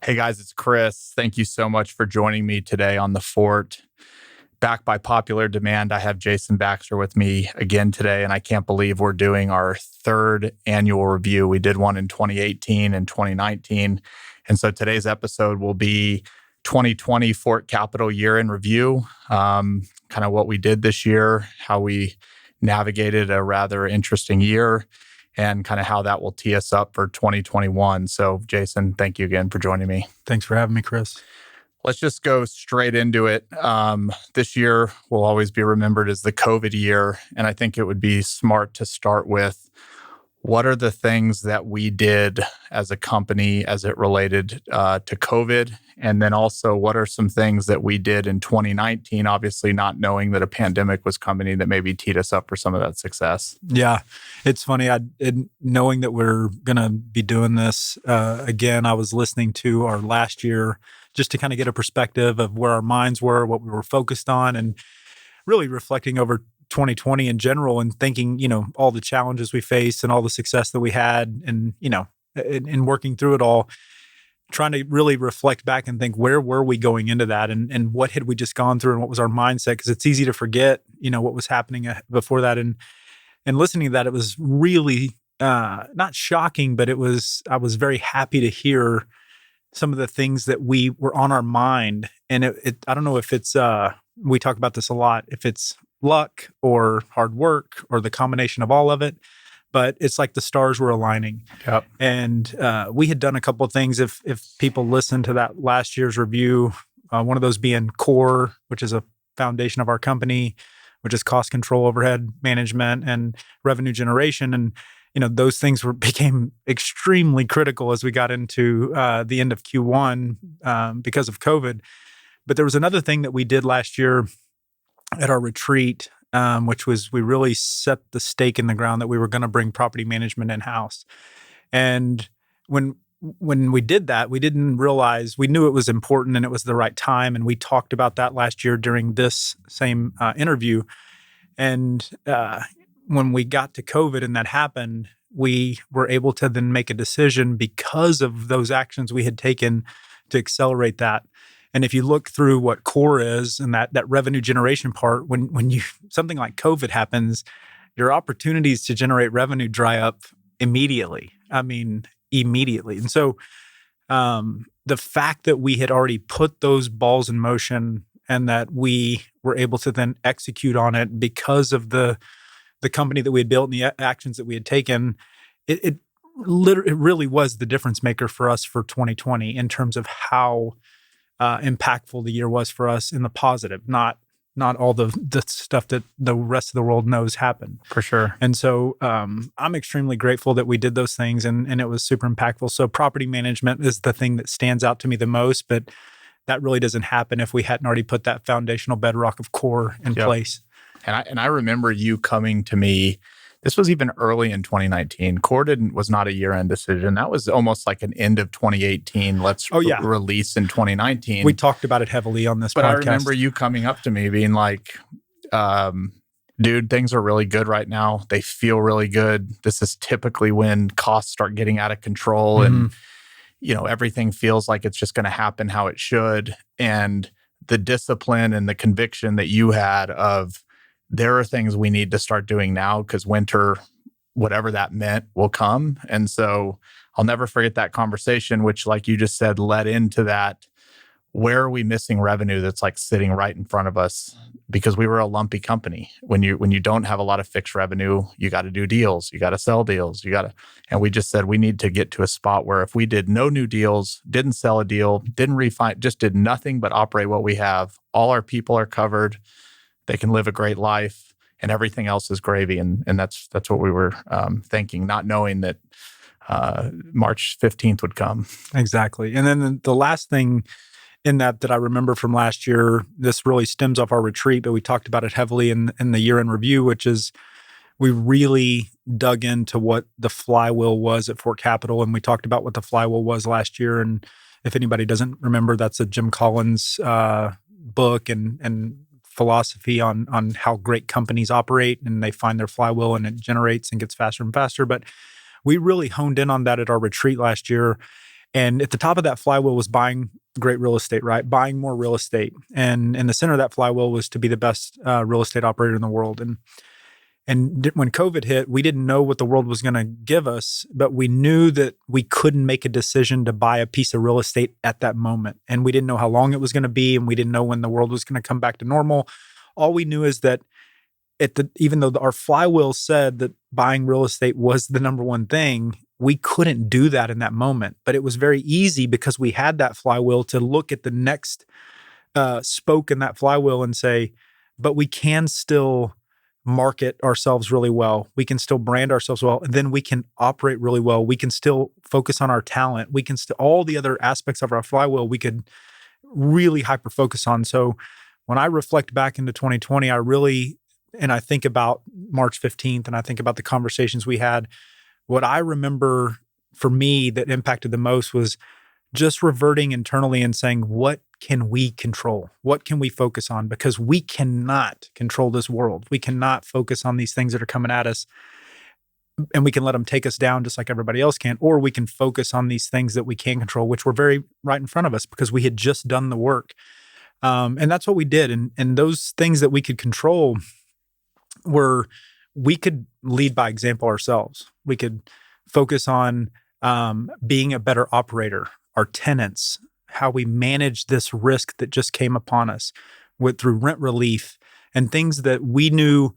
Hey guys, it's Chris. Thank you so much for joining me today on The Fort. Back by popular demand, I have Jason Baxter with me again today, and I can't believe we're doing our third annual review. We did one in 2018 and 2019. And so today's episode will be 2020 Fort Capital year in review, kind of what we did this year, how we navigated a rather interesting year, and kind of how that will tee us up for 2021. So, Jason, thank you again for joining me. Thanks for having me, Chris. Let's just go straight into it. This year will always be remembered as the COVID year. And I think it would be smart to start with what are the things that we did as a company as it related to COVID? And then also, what are some things that we did in 2019, obviously not knowing that a pandemic was coming, that maybe teed us up for some of that success? Yeah, it's funny. Knowing that we're going to be doing this again, I was listening to our last year just to kind of get a perspective of where our minds were, what we were focused on, and really reflecting over 2020 in general and thinking, all the challenges we faced and all the success that we had and, in working through it all, trying to really reflect back and think, where were we going into that and what had we just gone through and what was our mindset? Because it's easy to forget, what was happening before that. And listening to that, it was really not shocking, but I was very happy to hear some of the things that we were on our mind. And I don't know if it's, we talk about this a lot, if it's luck or hard work or the combination of all of it, but it's like the stars were aligning. Yep. And we had done a couple of things. If people listened to that last year's review, one of those being core, which is a foundation of our company, which is cost control, overhead management, and revenue generation. And those things became extremely critical as we got into the end of Q1 because of COVID. But there was another thing that we did last year at our retreat, which was we really set the stake in the ground that we were going to bring property management in-house. And when we did that, we didn't realize, we knew it was important and it was the right time. And we talked about that last year during this same interview. And when we got to COVID and that happened, we were able to then make a decision because of those actions we had taken to accelerate that. And if you look through what core is and that revenue generation part, when something like COVID happens, your opportunities to generate revenue dry up immediately. I mean, immediately. And so the fact that we had already put those balls in motion and that we were able to then execute on it because of the company that we had built and the actions that we had taken, it really was the difference maker for us for 2020 in terms of how impactful the year was for us in the positive, not all the stuff that the rest of the world knows happened. For sure. And so I'm extremely grateful that we did those things and it was super impactful. So property management is the thing that stands out to me the most, but that really doesn't happen if we hadn't already put that foundational bedrock of core in place. And I remember you coming to me. This was even early in 2019. Core was not a year-end decision. That was almost like an end of 2018. Release in 2019. We talked about it heavily on this podcast. But I remember you coming up to me being like, dude, things are really good right now. They feel really good. This is typically when costs start getting out of control and, everything feels like it's just going to happen how it should. And the discipline and the conviction that you had of, there are things we need to start doing now because winter, whatever that meant, will come. And so I'll never forget that conversation, which, like you just said, led into that. Where are we missing revenue that's like sitting right in front of us? Because we were a lumpy company. When you don't have a lot of fixed revenue, you got to do deals, you got to sell deals, and we just said we need to get to a spot where if we did no new deals, didn't sell a deal, didn't refinance, just did nothing but operate what we have, all our people are covered. They can live a great life and everything else is gravy. And that's what we were thinking, not knowing that March 15th would come. Exactly. And then the last thing in that I remember from last year, this really stems off our retreat, but we talked about it heavily in the year-end review, which is we really dug into what the Flywheel was at Fort Capital. And we talked about what the Flywheel was last year. And if anybody doesn't remember, that's a Jim Collins book and philosophy on how great companies operate, and they find their flywheel and it generates and gets faster and faster. But we really honed in on that at our retreat last year. And at the top of that flywheel was buying great real estate, right? Buying more real estate. And in the center of that flywheel was to be the best real estate operator in the world. And when COVID hit, we didn't know what the world was going to give us, but we knew that we couldn't make a decision to buy a piece of real estate at that moment. And we didn't know how long it was going to be, and we didn't know when the world was going to come back to normal. All we knew is that even though our flywheel said that buying real estate was the number one thing, we couldn't do that in that moment. But it was very easy because we had that flywheel to look at the next spoke in that flywheel and say, but we can still market ourselves really well. We can still brand ourselves well. And then we can operate really well. We can still focus on our talent. We can still, all the other aspects of our flywheel, we could really hyper focus on. So when I reflect back into 2020, and I think about March 15th and I think about the conversations we had, what I remember for me that impacted the most was just reverting internally and saying, what can we control? What can we focus on? Because we cannot control this world. We cannot focus on these things that are coming at us, and we can let them take us down just like everybody else can, or we can focus on these things that we can control, which were very right in front of us because we had just done the work. And that's what we did. And those things that we could control were, we could lead by example ourselves. We could focus on being a better operator, our tenants, how we manage this risk that just came upon us through rent relief and things that we knew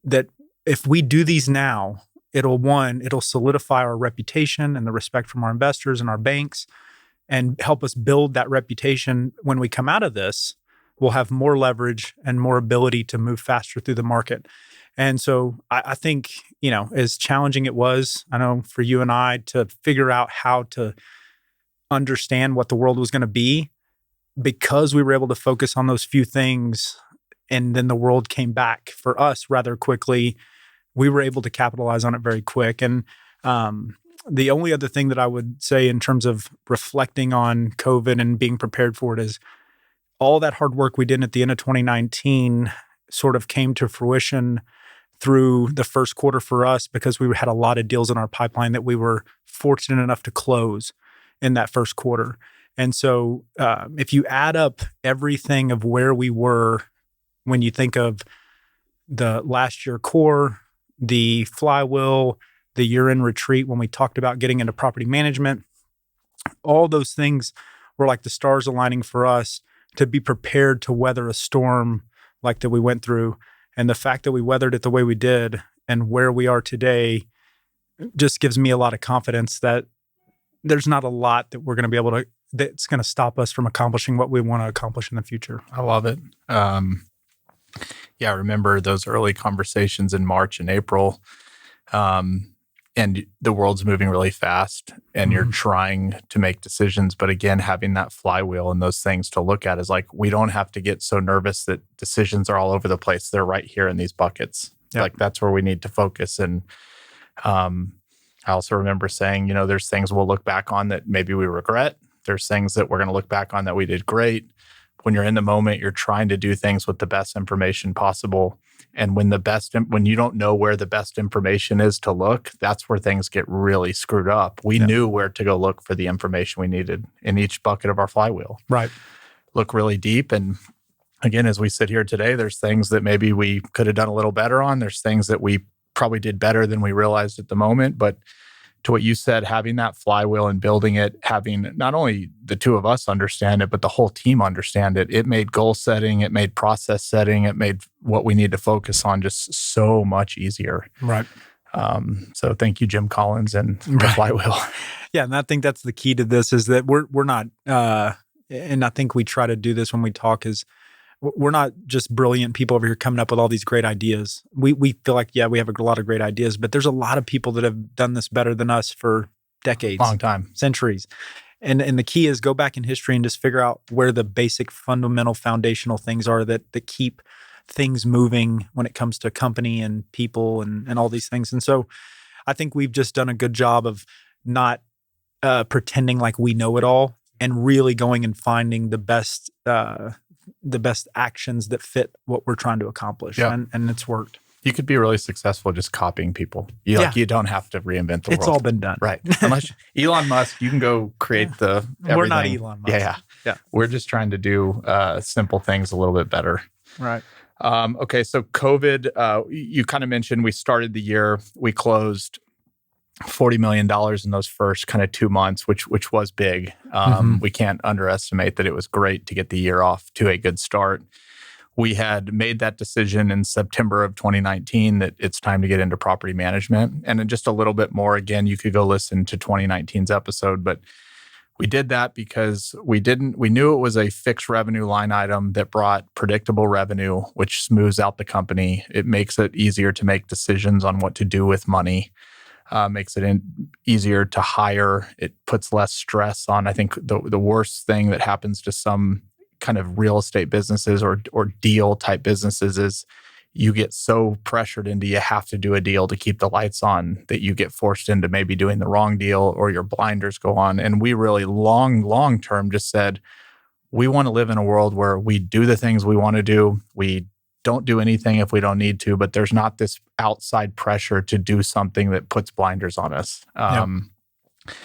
that if we do these now, it'll solidify our reputation and the respect from our investors and our banks and help us build that reputation. When we come out of this, we'll have more leverage and more ability to move faster through the market. And so I think, as challenging it was, I know for you and I to figure out how to understand what the world was going to be, because we were able to focus on those few things and then the world came back for us rather quickly, we were able to capitalize on it very quick. And the only other thing that I would say in terms of reflecting on COVID and being prepared for it is all that hard work we did at the end of 2019 sort of came to fruition through the first quarter for us because we had a lot of deals in our pipeline that we were fortunate enough to close in that first quarter. And so if you add up everything of where we were, when you think of the last year core, the flywheel, the year-end retreat, when we talked about getting into property management, all those things were like the stars aligning for us to be prepared to weather a storm like that we went through. And the fact that we weathered it the way we did and where we are today just gives me a lot of confidence that there's not a lot that we're going to be able to, that's going to stop us from accomplishing what we want to accomplish in the future. I love it. I remember those early conversations in March and April. And the world's moving really fast and you're trying to make decisions. But again, having that flywheel and those things to look at is like, we don't have to get so nervous that decisions are all over the place. They're right here in these buckets. Yep. Like that's where we need to focus. And I also remember saying, there's things we'll look back on that maybe we regret. There's things that we're going to look back on that we did great. When you're in the moment, you're trying to do things with the best information possible. And when you don't know where the best information is to look, that's where things get really screwed up. We knew where to go look for the information we needed in each bucket of our flywheel. Right. Look really deep. And again, as we sit here today, there's things that maybe we could have done a little better on. There's things that we probably did better than we realized at the moment. But to what you said, having that flywheel and building it, having not only the two of us understand it, but the whole team understand it. It made goal setting, it made process setting, it made what we need to focus on just so much easier. Right. So thank you, Jim Collins and the flywheel. Yeah, and I think that's the key to this is that we're not, and I think we try to do this when we talk, is we're not just brilliant people over here coming up with all these great ideas. We feel like, we have a lot of great ideas, but there's a lot of people that have done this better than us for decades. Long time. Centuries. And the key is go back in history and just figure out where the basic fundamental foundational things are that keep things moving when it comes to company and people and all these things. And so I think we've just done a good job of not pretending like we know it all and really going and finding the best actions that fit what we're trying to accomplish. Yeah. And it's worked. You could be really successful just copying people. You don't have to reinvent the world. It's all been done. Right. Unless Elon Musk, you can go create everything. We're not Elon Musk. Yeah. We're just trying to do simple things a little bit better. Right. Okay. So COVID, you kind of mentioned we started the year, we closed $40 million in those first kind of 2 months, which was big. We can't underestimate that it was great to get the year off to a good start. We had made that decision in September of 2019 that it's time to get into property management. And then just a little bit more, again, you could go listen to 2019's episode, but we did that because we knew it was a fixed revenue line item that brought predictable revenue, which smooths out the company. It makes it easier to make decisions on what to do with money, makes it easier to hire. It puts less stress on, I think, the worst thing that happens to some kind of real estate businesses or deal type businesses is you get so pressured into you have to do a deal to keep the lights on that you get forced into maybe doing the wrong deal or your blinders go on. And we really long term just said, we want to live in a world where we do the things we want to do. We don't do anything if we don't need to, but there's not this outside pressure to do something that puts blinders on us.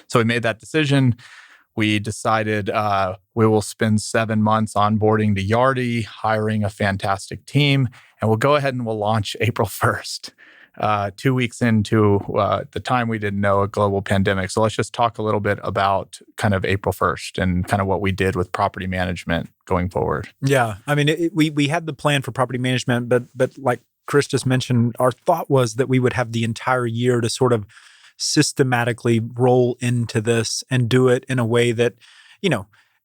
So we made that decision. We decided we will spend 7 months onboarding to Yardi, hiring a fantastic team, and we'll go ahead and we'll launch April 1st, 2 weeks into the time we didn't know a global pandemic. So let's just talk a little bit about kind of April 1st and kind of what we did with property management going forward. Yeah. I mean, we had the plan for property management, but like Chris just mentioned, our thought was that we would have the entire year to sort of systematically roll into this and do it in a way that,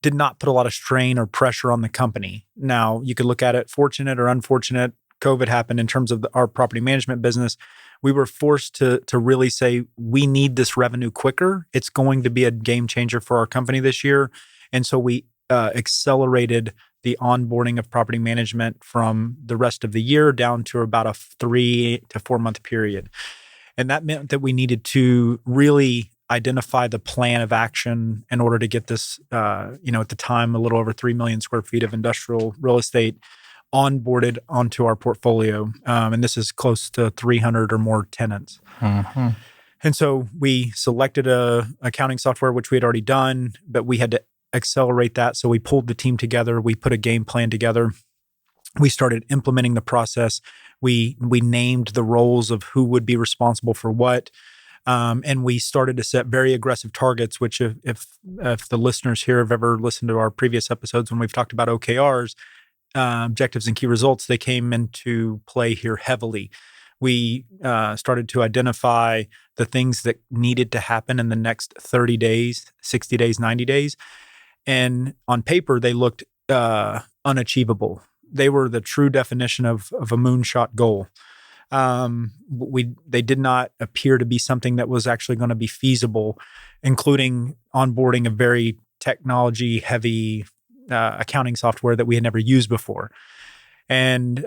did not put a lot of strain or pressure on the company. Now, you could look at it fortunate or unfortunate. COVID happened in terms of our property management business. We were forced to really say, we need this revenue quicker. It's going to be a game changer for our company this year. And so we accelerated the onboarding of property management from the rest of the year down to about a 3 to 4 month period. And that meant that we needed to really identify the plan of action in order to get this, at the time, a little over 3 million square feet of industrial real estate onboarded onto our portfolio. And this is close to 300 or more tenants. Mm-hmm. And so we selected a accounting software, which we had already done, but we had to accelerate that. So we pulled the team together. We put a game plan together. We started implementing the process. We named the roles of who would be responsible for what, and we started to set very aggressive targets. Which, if the listeners here have ever listened to our previous episodes when we've talked about OKRs, objectives and key results, they came into play here heavily. We started to identify the things that needed to happen in the next 30 days, 60 days, 90 days, and on paper they looked unachievable. They were the true definition of a moonshot goal. They did not appear to be something that was actually going to be feasible, including onboarding a very technology-heavy accounting software that we had never used before. And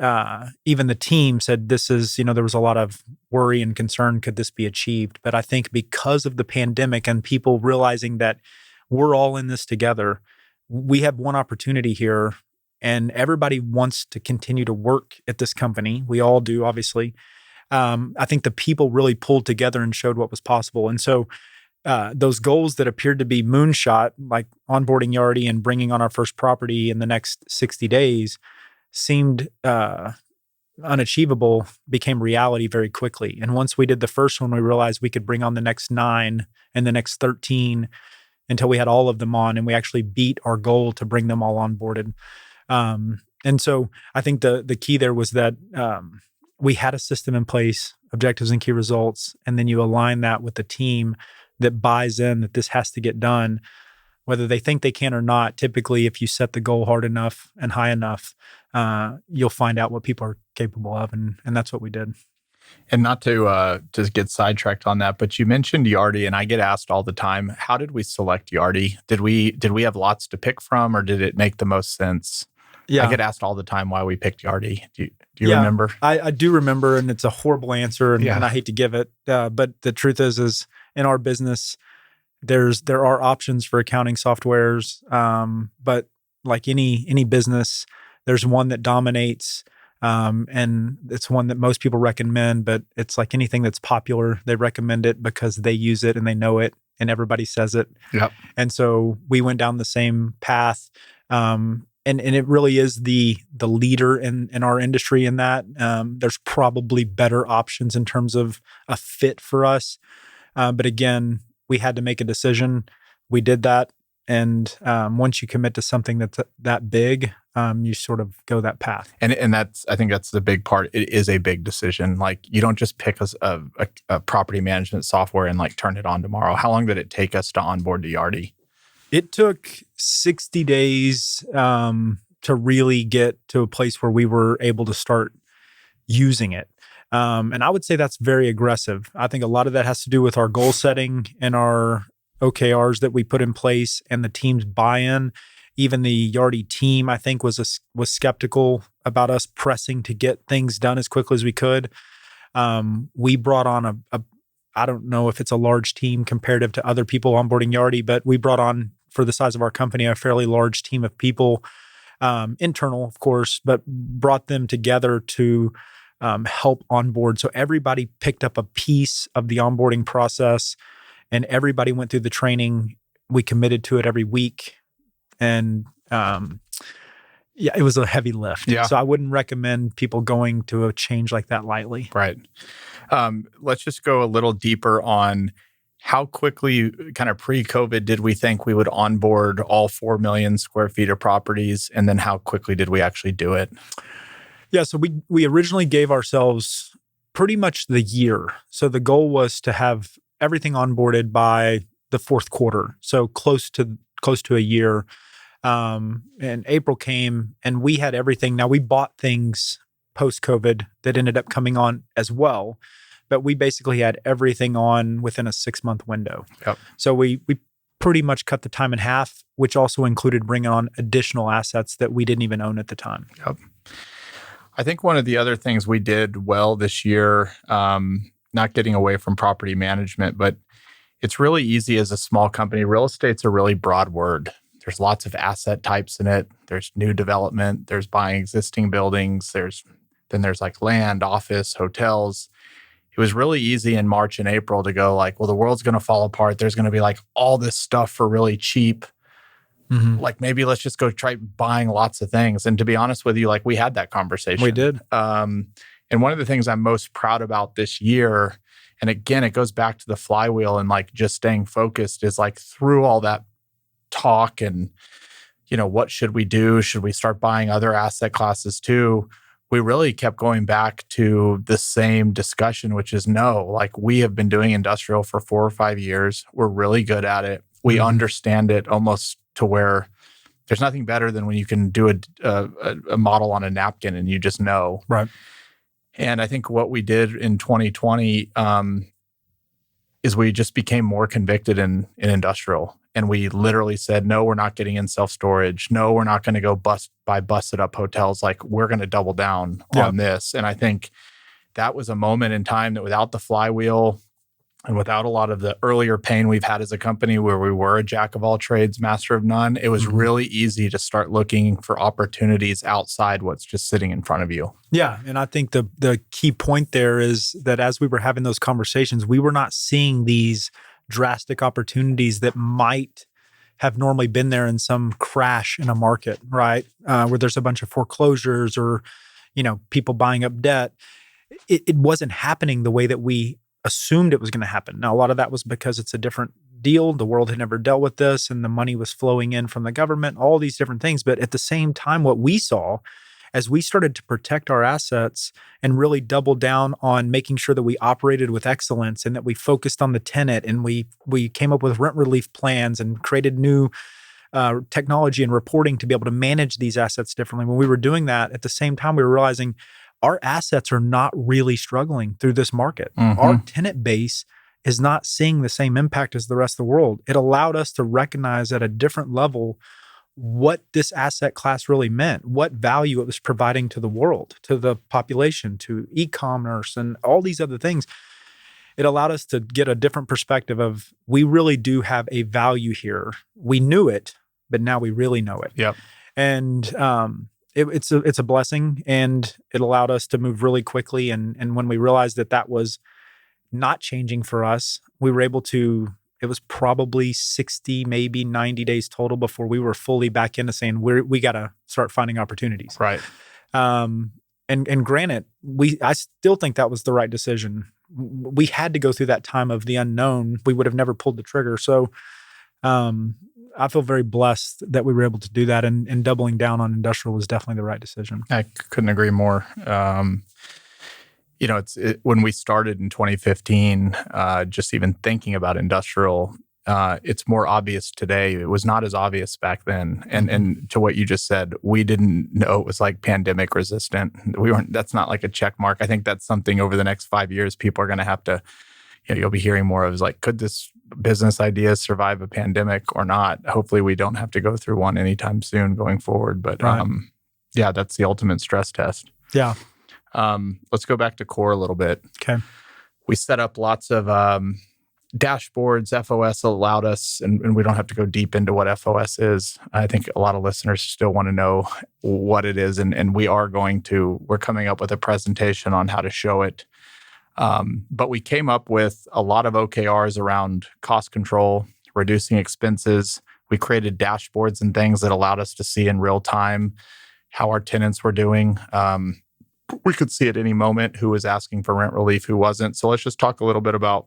even the team said this is, there was a lot of worry and concern, could this be achieved? But I think because of the pandemic and people realizing that we're all in this together, we have one opportunity here. And everybody wants to continue to work at this company. We all do, obviously. I think the people really pulled together and showed what was possible. And so those goals that appeared to be moonshot, like onboarding Yardi and bringing on our first property in the next 60 days, seemed unachievable, became reality very quickly. And once we did the first one, we realized we could bring on the next 9 and the next 13 until we had all of them on. And we actually beat our goal to bring them all onboarded. And so I think the key there was that we had a system in place, objectives and key results, and then you align that with the team that buys in that this has to get done, whether they think they can or not. Typically, if you set the goal hard enough and high enough, you'll find out what people are capable of, and that's what we did. And not to just get sidetracked on that, but you mentioned Yardi, and I get asked all the time, how did we select Yardi? Did we have lots to pick from, or did it make the most sense? Yeah. I get asked all the time why we picked Yardi. Do you remember? I do remember, and it's a horrible answer, and I hate to give it. But the truth is in our business, there are options for accounting softwares, but like any business, there's one that dominates. And it's one that most people recommend, but it's like anything that's popular, they recommend it because they use it and they know it and everybody says it. Yep. And so we went down the same path. And it really is the leader in our industry in that. There's probably better options in terms of a fit for us. But again, we had to make a decision. We did that. And once you commit to something that's that big, you sort of go that path. And I think that's the big part. It is a big decision. Like, you don't just pick a property management software and like turn it on tomorrow. How long did it take us to onboard to Yardi? It took 60 days to really get to a place where we were able to start using it. And I would say that's very aggressive. I think a lot of that has to do with our goal setting and our OKRs that we put in place and the team's buy-in. Even the Yardi team, I think, was skeptical about us pressing to get things done as quickly as we could. We brought on I don't know if it's a large team comparative to other people onboarding Yardi, but we brought on, for the size of our company, a fairly large team of people, internal, of course, but brought them together to help onboard. So everybody picked up a piece of the onboarding process and everybody went through the training. We committed to it every week. And it was a heavy lift. Yeah. So I wouldn't recommend people going to a change like that lightly. Right. Let's just go a little deeper on how quickly, kind of pre-COVID, did we think we would onboard all 4 million square feet of properties? And then how quickly did we actually do it? Yeah. So we originally gave ourselves pretty much the year. So the goal was to have everything onboarded by the fourth quarter. So close to a year. And April came and we had everything. Now, we bought things post-COVID that ended up coming on as well, but we basically had everything on within a 6-month window. Yep. So we pretty much cut the time in half, which also included bringing on additional assets that we didn't even own at the time. Yep. I think one of the other things we did well this year, not getting away from property management, but it's really easy as a small company. Real estate's a really broad word. There's lots of asset types in it. There's new development. There's buying existing buildings. There's like land, office, hotels. It was really easy in March and April to go like, well, the world's going to fall apart. There's going to be like all this stuff for really cheap. Mm-hmm. Like, maybe let's just go try buying lots of things. And to be honest with you, like, we had that conversation. We did. And one of the things I'm most proud about this year, and again, it goes back to the flywheel and like just staying focused, is like through all that talk and, what should we do? Should we start buying other asset classes too? We really kept going back to the same discussion, which is no, like, we have been doing industrial for 4 or 5 years. We're really good at it. We understand it almost to where there's nothing better than when you can do a model on a napkin and you just know. Right. And I think what we did in 2020 is we just became more convicted in industrial. And we literally said, no, we're not getting in self-storage. No, we're not going to go busted up hotels. Like, we're going to double down on this. And I think that was a moment in time that without the flywheel and without a lot of the earlier pain we've had as a company where we were a jack of all trades, master of none, it was really easy to start looking for opportunities outside what's just sitting in front of you. Yeah. And I think the key point there is that as we were having those conversations, we were not seeing these drastic opportunities that might have normally been there in some crash in a market, right? Where there's a bunch of foreclosures or, people buying up debt. It wasn't happening the way that we assumed it was going to happen. Now, a lot of that was because it's a different deal. The world had never dealt with this and the money was flowing in from the government, all these different things. But at the same time, what we saw as we started to protect our assets and really double down on making sure that we operated with excellence and that we focused on the tenant and we came up with rent relief plans and created new technology and reporting to be able to manage these assets differently. When we were doing that, at the same time, we were realizing our assets are not really struggling through this market. Our tenant base is not seeing the same impact as the rest of the world. It allowed us to recognize at a different level what this asset class really meant, what value it was providing to the world, to the population, to e-commerce, and all these other things. It allowed us to get a different perspective of, we really do have a value here. We knew it, but now we really know it. Yep. And it's a blessing, and it allowed us to move really quickly. And when we realized that was not changing for us, we were able to. It was probably 60, maybe 90 days total before we were fully back into saying we got to start finding opportunities. Right. And granted, I still think that was the right decision. We had to go through that time of the unknown. We would have never pulled the trigger. So I feel very blessed that we were able to do that, and doubling down on industrial was definitely the right decision. I couldn't agree more. When we started in 2015, just even thinking about industrial, it's more obvious today. It was not as obvious back then. And to what you just said, we didn't know it was like pandemic resistant. That's not like a check mark. I think that's something over the next 5 years, people are going to have to, you'll be hearing more of, is like, could this business idea survive a pandemic or not? Hopefully we don't have to go through one anytime soon going forward. But right. That's the ultimate stress test. Yeah. Let's go back to core a little bit. Okay. We set up lots of dashboards. FOS allowed us, and we don't have to go deep into what FOS is. I think a lot of listeners still want to know what it is, and we're coming up with a presentation on how to show it. But we came up with a lot of OKRs around cost control, reducing expenses. We created dashboards and things that allowed us to see in real time how our tenants were doing. We could see at any moment who was asking for rent relief, who wasn't. So let's just talk a little bit about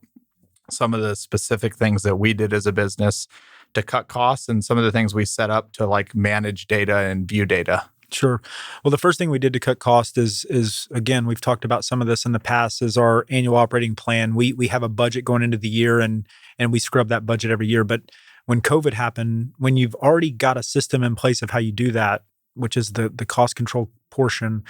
some of the specific things that we did as a business to cut costs, and some of the things we set up to like manage data and view data. Sure. Well, the first thing we did to cut cost is again, we've talked about some of this in the past, is our annual operating plan. We have a budget going into the year, and we scrub that budget every year. But when COVID happened, when you've already got a system in place of how you do that, which is the cost control portion,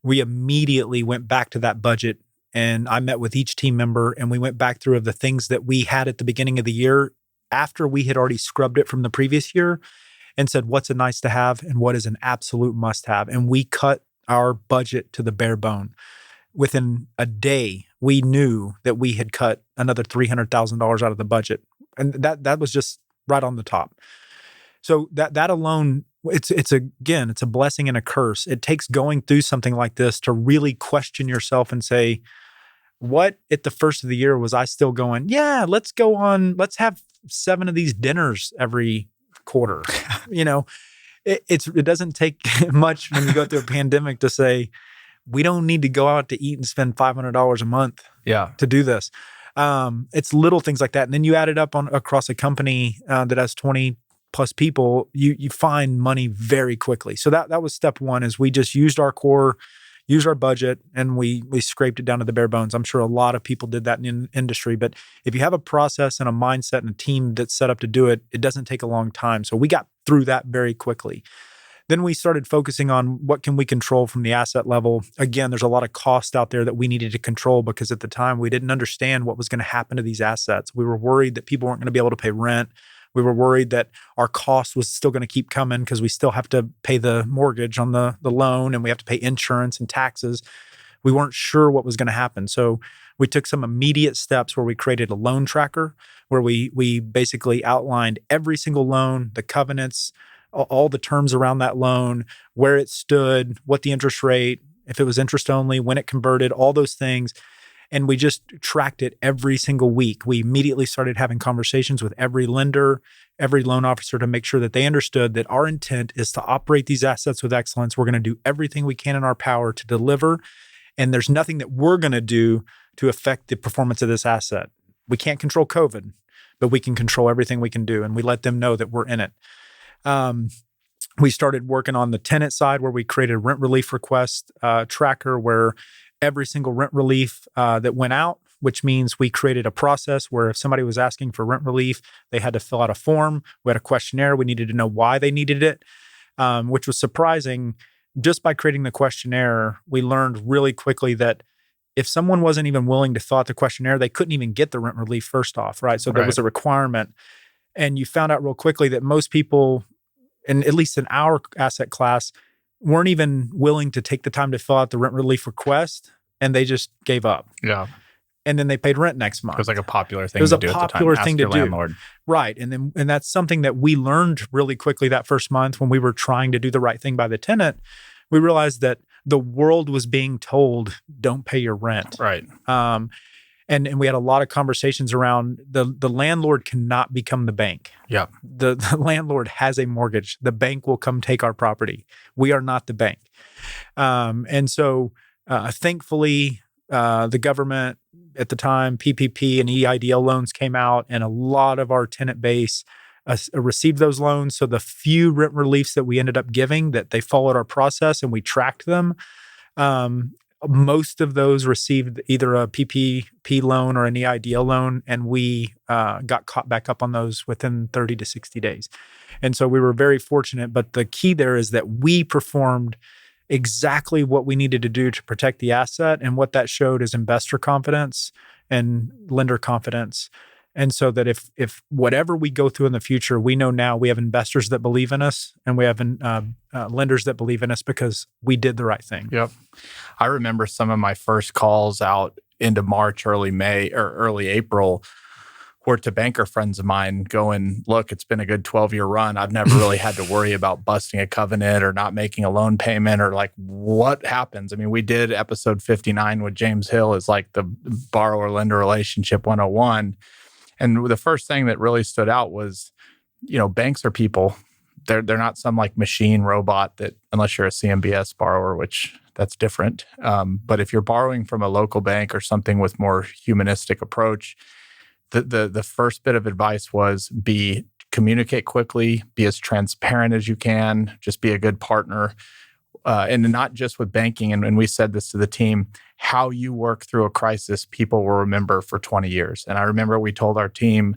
we immediately went back to that budget, and I met with each team member, and we went back through of the things that we had at the beginning of the year after we had already scrubbed it from the previous year, and said, what's a nice to have and what is an absolute must have. And we cut our budget to the bare bone. Within a day, we knew that we had cut another $300,000 out of the budget. And that was just right on the top. So that alone, it's a blessing and a curse. It takes going through something like this to really question yourself and say, what at the first of the year was I still going, yeah, let's have 7 of these dinners every quarter. It doesn't take much when you go through a pandemic to say, we don't need to go out to eat and spend $500 a month to do this. It's little things like that. And then you add it up across a company that has 20 plus people, you find money very quickly. So that was step one, is we just used our core, used our budget, and we scraped it down to the bare bones. I'm sure a lot of people did that in the industry, but if you have a process and a mindset and a team that's set up to do it, it doesn't take a long time. So we got through that very quickly. Then we started focusing on what can we control from the asset level. Again, there's a lot of cost out there that we needed to control, because at the time we didn't understand what was going to happen to these assets. We were worried that people weren't going to be able to pay rent. We were worried that our cost was still going to keep coming because we still have to pay the mortgage on the loan, and we have to pay insurance and taxes. We weren't sure what was going to happen. So we took some immediate steps where we created a loan tracker, where we basically outlined every single loan, the covenants, all the terms around that loan, where it stood, what the interest rate, if it was interest only, when it converted, all those things. And we just tracked it every single week. We immediately started having conversations with every lender, every loan officer, to make sure that they understood that our intent is to operate these assets with excellence. We're going to do everything we can in our power to deliver. And there's nothing that we're going to do to affect the performance of this asset. We can't control COVID, but we can control everything we can do. And we let them know that we're in it. We started working on the tenant side, where we created a rent relief request tracker, where every single rent relief that went out, which means we created a process where if somebody was asking for rent relief, they had to fill out a form. We had a questionnaire. We needed to know why they needed it, which was surprising. Just by creating the questionnaire, we learned really quickly that if someone wasn't even willing to fill out the questionnaire, they couldn't even get the rent relief first off, right? So there was a requirement. And you found out real quickly that most people, and at least in our asset class, weren't even willing to take the time to fill out the rent relief request, and they just gave up. Yeah. and then they paid rent next month. It was like a popular thing It was to a do at the time. popular Ask thing to your do. landlord. Right. And that's something that we learned really quickly that first month when we were trying to do the right thing by the tenant. We realized that the world was being told, don't pay your rent. Right. And we had a lot of conversations around the landlord cannot become the bank. Yeah. The landlord has a mortgage. The bank will come take our property. We are not the bank. And so thankfully, the government at the time, PPP and EIDL loans came out, and a lot of our tenant base received those loans. So the few rent reliefs that we ended up giving, that they followed our process and we tracked them. Most of those received either a PPP loan or an EIDL loan, and we got caught back up on those within 30 to 60 days. And so we were very fortunate. But the key there is that we performed exactly what we needed to do to protect the asset. And what that showed is investor confidence and lender confidence. And so that if whatever we go through in the future, we know now we have investors that believe in us, and we have lenders that believe in us because we did the right thing. Yep. I remember some of my first calls out into March, early May, or early April were to banker friends of mine going, look, it's been a good 12-year run. I've never really had to worry about busting a covenant or not making a loan payment or like what happens. I mean, we did episode 59 with James Hill is like the borrower-lender relationship 101. And the first thing that really stood out was, banks are people. They're not some like machine robot that, unless you're a CMBS borrower, which that's different. But if you're borrowing from a local bank or something with more humanistic approach, the first bit of advice was communicate quickly, be as transparent as you can, just be a good partner. And not just with banking, and we said this to the team, how you work through a crisis, people will remember for 20 years. And I remember we told our team,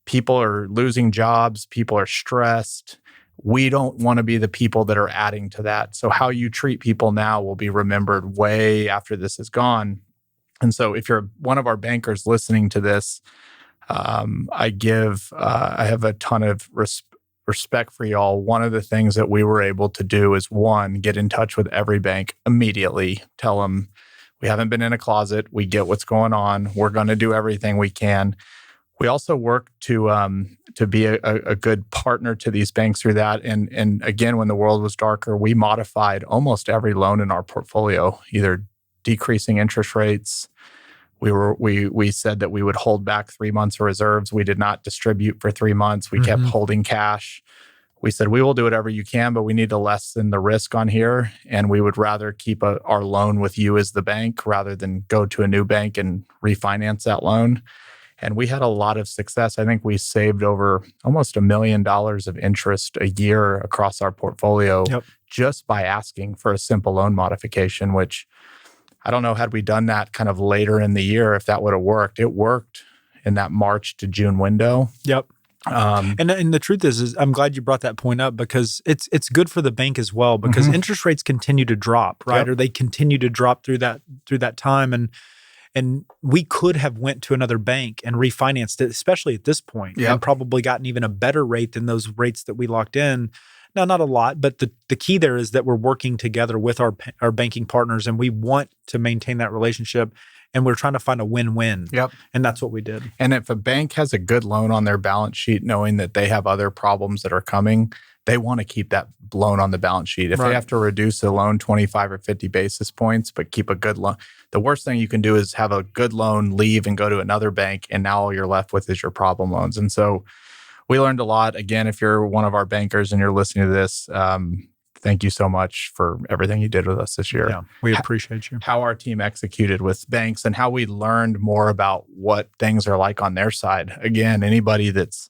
people are losing jobs, people are stressed. We don't want to be the people that are adding to that. So how you treat people now will be remembered way after this is gone. And so if you're one of our bankers listening to this, I have a ton of respect for y'all. One of the things that we were able to do is, one, get in touch with every bank immediately. Tell them, we haven't been in a closet. We get what's going on. We're going to do everything we can. We also work to be a good partner to these banks through that. And again, when the world was darker, we modified almost every loan in our portfolio, either decreasing interest rates. We said that we would hold back 3 months of reserves. We did not distribute for 3 months. We kept holding cash. We said, we will do whatever you can, but we need to lessen the risk on here. And we would rather keep our loan with you as the bank rather than go to a new bank and refinance that loan. And we had a lot of success. I think we saved over almost $1 million of interest a year across our portfolio just by asking for a simple loan modification, which I don't know, had we done that kind of later in the year, if that would have worked. It worked in that March to June window. Yep. And the truth is I'm glad you brought that point up, because it's good for the bank as well, because interest rates continue to drop, right? Or they continue to drop through that time. And we could have went to another bank and refinanced it, especially at this point, and probably gotten even a better rate than those rates that we locked in. Now, not a lot, but the key there is that we're working together with our banking partners, and we want to maintain that relationship, and we're trying to find a win-win. Yep. And that's what we did. And if a bank has a good loan on their balance sheet, knowing that they have other problems that are coming, they want to keep that loan on the balance sheet. If they have to reduce the loan 25 or 50 basis points, but keep a good loan, the worst thing you can do is have a good loan, leave and go to another bank, and now all you're left with is your problem loans. And so we learned a lot. Again, if you're one of our bankers and you're listening to this, thank you so much for everything you did with us this year. Yeah, we appreciate you. How our team executed with banks and how we learned more about what things are like on their side. Again, anybody that's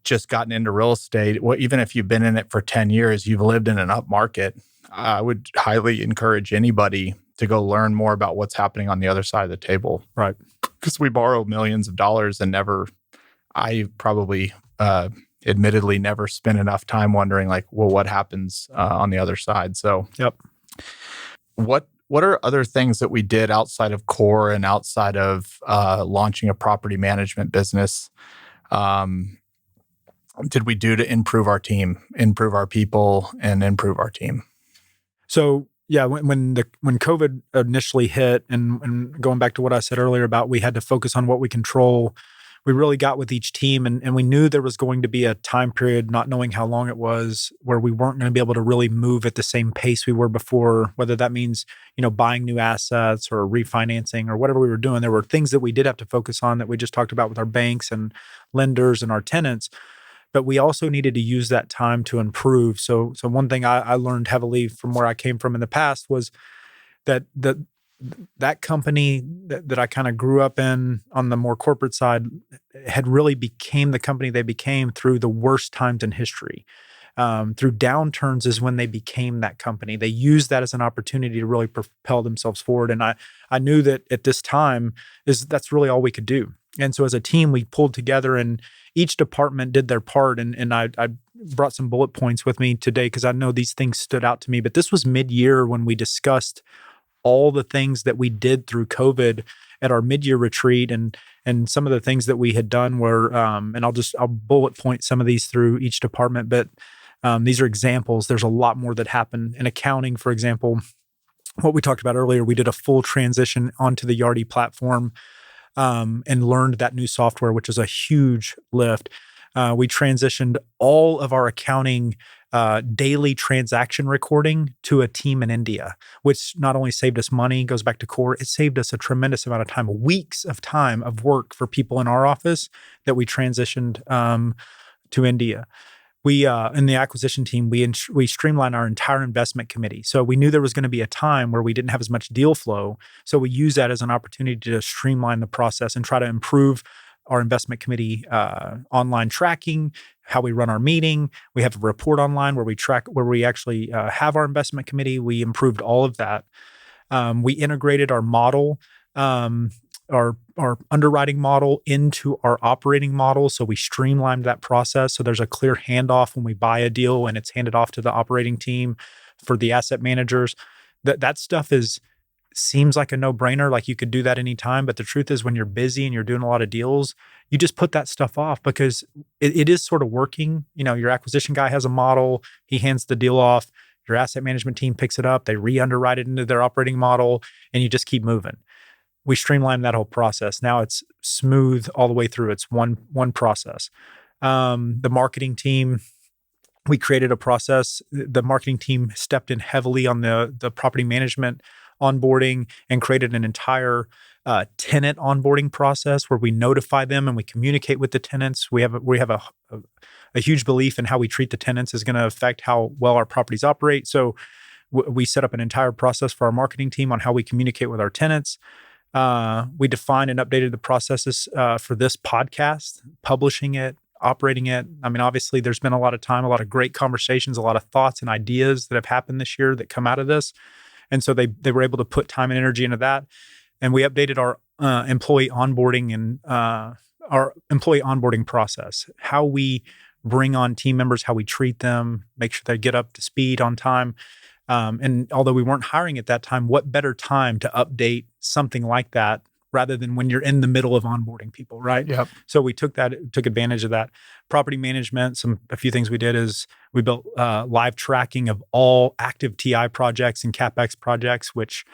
just gotten into real estate, even if you've been in it for 10 years, you've lived in an up market, I would highly encourage anybody to go learn more about what's happening on the other side of the table. Right. Because we borrow millions of dollars and I probably admittedly never spent enough time wondering what happens on the other side. So what are other things that we did outside of core and outside of launching a property management business did we do to improve our team, improve our people, and improve our team? So Yeah, when COVID initially hit, and going back to what I said earlier about we had to focus on what we control, we really got with each team, and we knew there was going to be a time period, not knowing how long it was, where we weren't going to be able to really move at the same pace we were before, whether that means, buying new assets or refinancing or whatever we were doing. There were things that we did have to focus on that we just talked about with our banks and lenders and our tenants. But we also needed to use that time to improve. So one thing I learned heavily from where I came from in the past was that company that I kind of grew up in on the more corporate side had really became the company they became through the worst times in history. Through downturns is when they became that company. They used that as an opportunity to really propel themselves forward. And I knew that at this time that's really all we could do. And so as a team, we pulled together and each department did their part. And I brought some bullet points with me today because I know these things stood out to me. But this was mid-year when we discussed all the things that we did through COVID at our mid-year retreat, and some of the things that we had done were, and I'll bullet point some of these through each department, but these are examples. There's a lot more that happened in accounting, for example. What we talked about earlier, we did a full transition onto the Yardi platform and learned that new software, which is a huge lift. We transitioned all of our accounting daily transaction recording to a team in India, which not only saved us money, goes back to core, it saved us a tremendous amount of time, weeks of time of work for people in our office that we transitioned to India. We, in the acquisition team, we streamlined our entire investment committee. So we knew there was going to be a time where we didn't have as much deal flow. So we used that as an opportunity to streamline the process and try to improve our investment committee online tracking, how we run our meeting. We have a report online where we track, where we actually have our investment committee. We improved all of that. We integrated our model, our underwriting model into our operating model. So we streamlined that process. So there's a clear handoff when we buy a deal and it's handed off to the operating team for the asset managers. That stuff seems like a no-brainer, like you could do that anytime. But the truth is when you're busy and you're doing a lot of deals, you just put that stuff off because it is sort of working. Your acquisition guy has a model, he hands the deal off, your asset management team picks it up, they re-underwrite it into their operating model, and you just keep moving. We streamlined that whole process. Now it's smooth all the way through. It's one process. The marketing team, we created a process. The marketing team stepped in heavily on the property management onboarding and created an entire tenant onboarding process where we notify them and we communicate with the tenants. We have a huge belief in how we treat the tenants is going to affect how well our properties operate. So we set up an entire process for our marketing team on how we communicate with our tenants. We defined and updated the processes for this podcast, publishing it, operating it. I mean, obviously, there's been a lot of time, a lot of great conversations, a lot of thoughts and ideas that have happened this year that come out of this. And so they were able to put time and energy into that. And we updated our employee onboarding and our employee onboarding process, how we bring on team members, how we treat them, make sure they get up to speed on time. And although we weren't hiring at that time, what better time to update something like that rather than when you're in the middle of onboarding people, right? Yep. So we took advantage of that. Property management, a few things we did is we built live tracking of all active TI projects and CapEx projects, which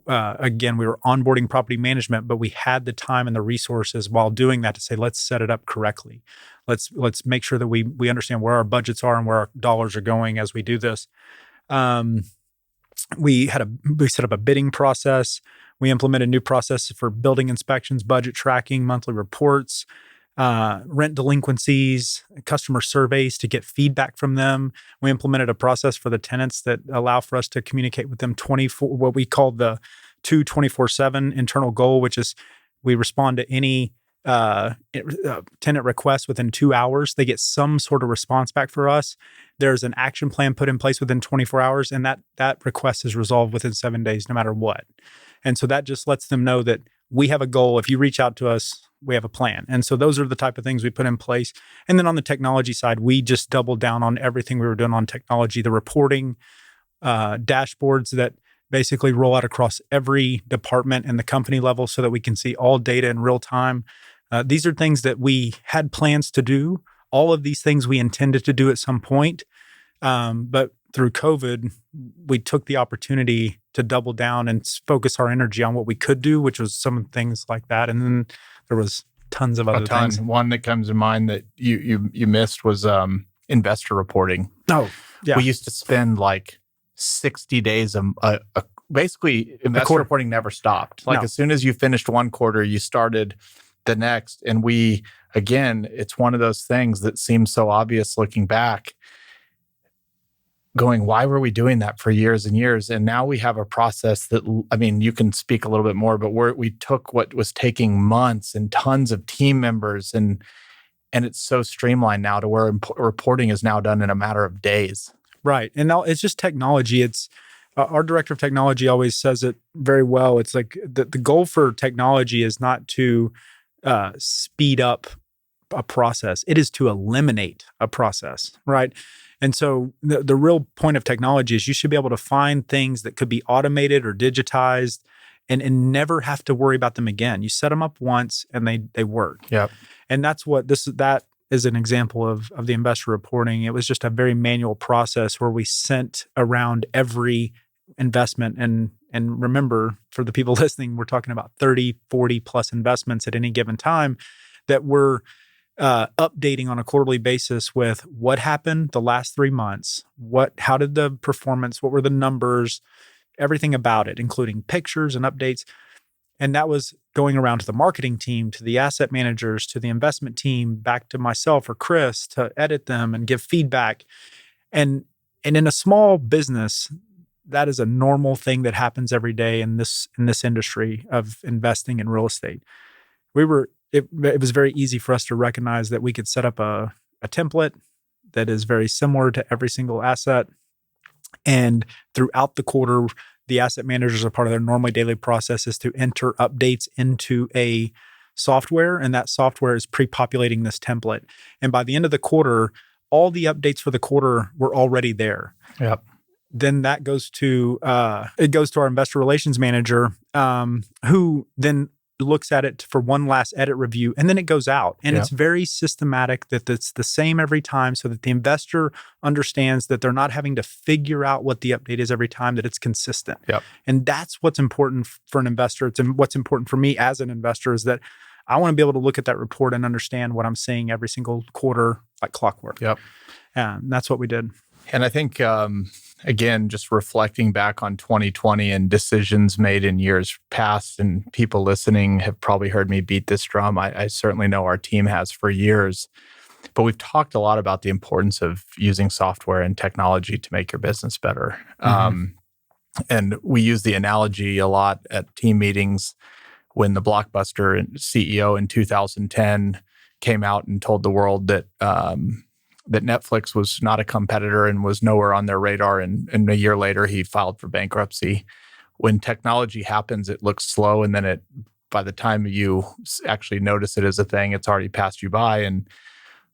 again, we were onboarding property management, but we had the time and the resources while doing that to say, let's set it up correctly. Let's make sure that we understand where our budgets are and where our dollars are going as we do this. We set up a bidding process. We implemented new processes for building inspections, budget tracking, monthly reports, rent delinquencies, customer surveys to get feedback from them. We implemented a process for the tenants that allow for us to communicate with them 24, what we call the 24/7 internal goal, which is we respond to any tenant request within 2 hours. They get some sort of response back for us. There's an action plan put in place within 24 hours, and that request is resolved within 7 days, no matter what. And so that just lets them know that we have a goal. If you reach out to us, we have a plan. And so those are the type of things we put in place. And then on the technology side, we just doubled down on everything we were doing on technology, the reporting, dashboards that basically roll out across every department and the company level so that we can see all data in real time. These are things that we had plans to do. All of these things we intended to do at some point. But through COVID, we took the opportunity to double down and focus our energy on what we could do, which was some things like that. And then there was tons of other things. One that comes to mind that you missed was investor reporting. Oh, yeah. We used to spend like 60 days basically investor reporting never stopped. Like as soon as you finished one quarter, you started the next. And it's one of those things that seems so obvious looking back, going, why were we doing that for years and years? And now we have a process that, you can speak a little bit more, but we took what was taking months and tons of team members and it's so streamlined now to where reporting is now done in a matter of days. Right. And now it's just technology. It's our director of technology always says it very well. It's like the goal for technology is not to speed up a process. It is to eliminate a process, right? And so the real point of technology is you should be able to find things that could be automated or digitized and never have to worry about them again. You set them up once and they work. Yep. And that's what that is an example of the investor reporting. It was just a very manual process where we sent around every investment. And remember, for the people listening, we're talking about 30, 40 plus investments at any given time that we're updating on a quarterly basis with what happened the last 3 months, how did the performance, what were the numbers, everything about it, including pictures and updates. And that was going around to the marketing team, to the asset managers, to the investment team, back to myself or Chris to edit them and give feedback. And in a small business, that is a normal thing that happens every day in this industry of investing in real estate. It was very easy for us to recognize that we could set up a template that is very similar to every single asset. And throughout the quarter, the asset managers, are part of their normally daily process is to enter updates into a software, and that software is pre-populating this template. And by the end of the quarter, all the updates for the quarter were already there. Yep. Then that goes to our investor relations manager, who then looks at it for one last edit review, and then it goes out. And it's very systematic, that it's the same every time, so that the investor understands that they're not having to figure out what the update is every time, that it's consistent. Yep. And that's what's important for an investor. What's important for me as an investor is that I want to be able to look at that report and understand what I'm seeing every single quarter like clockwork. Yep. And that's what we did. And I think, again, just reflecting back on 2020 and decisions made in years past, and people listening have probably heard me beat this drum. I certainly know our team has for years. But we've talked a lot about the importance of using software and technology to make your business better. Mm-hmm. And we use the analogy a lot at team meetings when the Blockbuster CEO in 2010 came out and told the world that that Netflix was not a competitor and was nowhere on their radar. And a year later, he filed for bankruptcy. When technology happens, it looks slow. And then by the time you actually notice it as a thing, it's already passed you by. And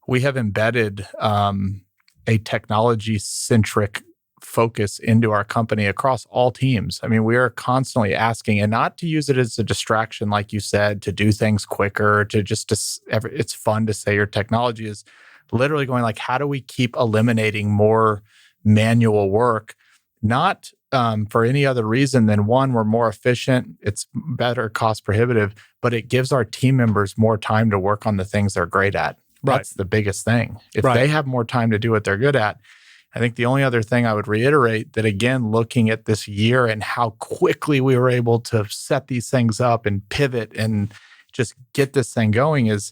we have embedded a technology-centric focus into our company across all teams. I mean, we are constantly asking, and not to use it as a distraction, like you said, to do things quicker, it's fun to say your technology is literally going like, how do we keep eliminating more manual work? Not for any other reason than, one, we're more efficient, it's better cost prohibitive, but it gives our team members more time to work on the things they're great at. Right. That's the biggest thing. If they have more time to do what they're good at, I think the only other thing I would reiterate that, again, looking at this year and how quickly we were able to set these things up and pivot and just get this thing going is,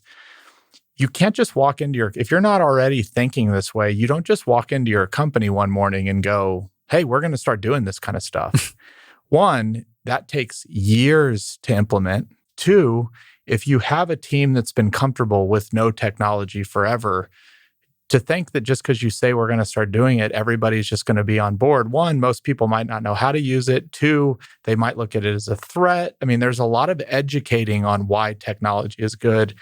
you can't just walk into if you're not already thinking this way, you don't just walk into your company one morning and go, hey, we're going to start doing this kind of stuff. One, that takes years to implement. Two, if you have a team that's been comfortable with no technology forever, to think that just because you say we're going to start doing it, everybody's just going to be on board. One, most people might not know how to use it. Two, they might look at it as a threat. I mean, there's a lot of educating on why technology is good.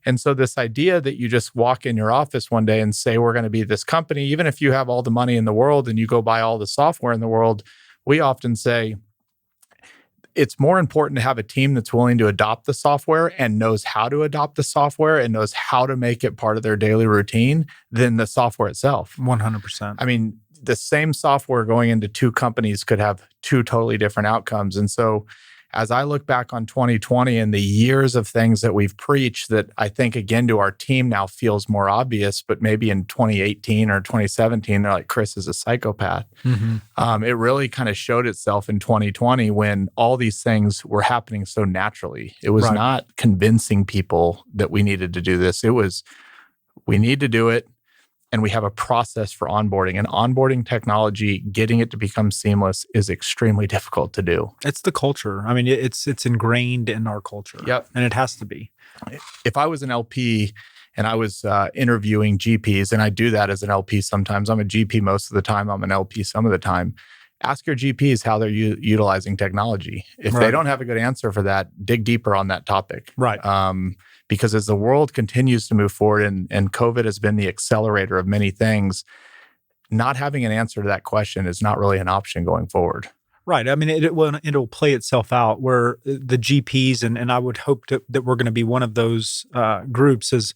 And so this idea that you just walk in your office one day and say, we're going to be this company, even if you have all the money in the world and you go buy all the software in the world, we often say it's more important to have a team that's willing to adopt the software and knows how to adopt the software and knows how to make it part of their daily routine than the software itself. 100%. I mean, the same software going into two companies could have two totally different outcomes. And so as I look back on 2020 and the years of things that we've preached that I think, again, to our team now feels more obvious, but maybe in 2018 or 2017, they're like, Chris is a psychopath. It really kind of showed itself in 2020 when all these things were happening so naturally. It was not convincing people that we needed to do this. It was, we need to do it. And we have a process for onboarding. And onboarding technology, getting it to become seamless is extremely difficult to do. It's the culture. I mean, it's ingrained in our culture. Yep. And it has to be. If I was an LP and I was interviewing GPs, and I do that as an LP sometimes. I'm a GP most of the time. I'm an LP some of the time. Ask your GPs how they're utilizing technology. If they don't have a good answer for that, dig deeper on that topic. Right. Because as the world continues to move forward and COVID has been the accelerator of many things, not having an answer to that question is not really an option going forward. Right. I mean, it'll play itself out where the GPs, and I would hope that we're going to be one of those groups, is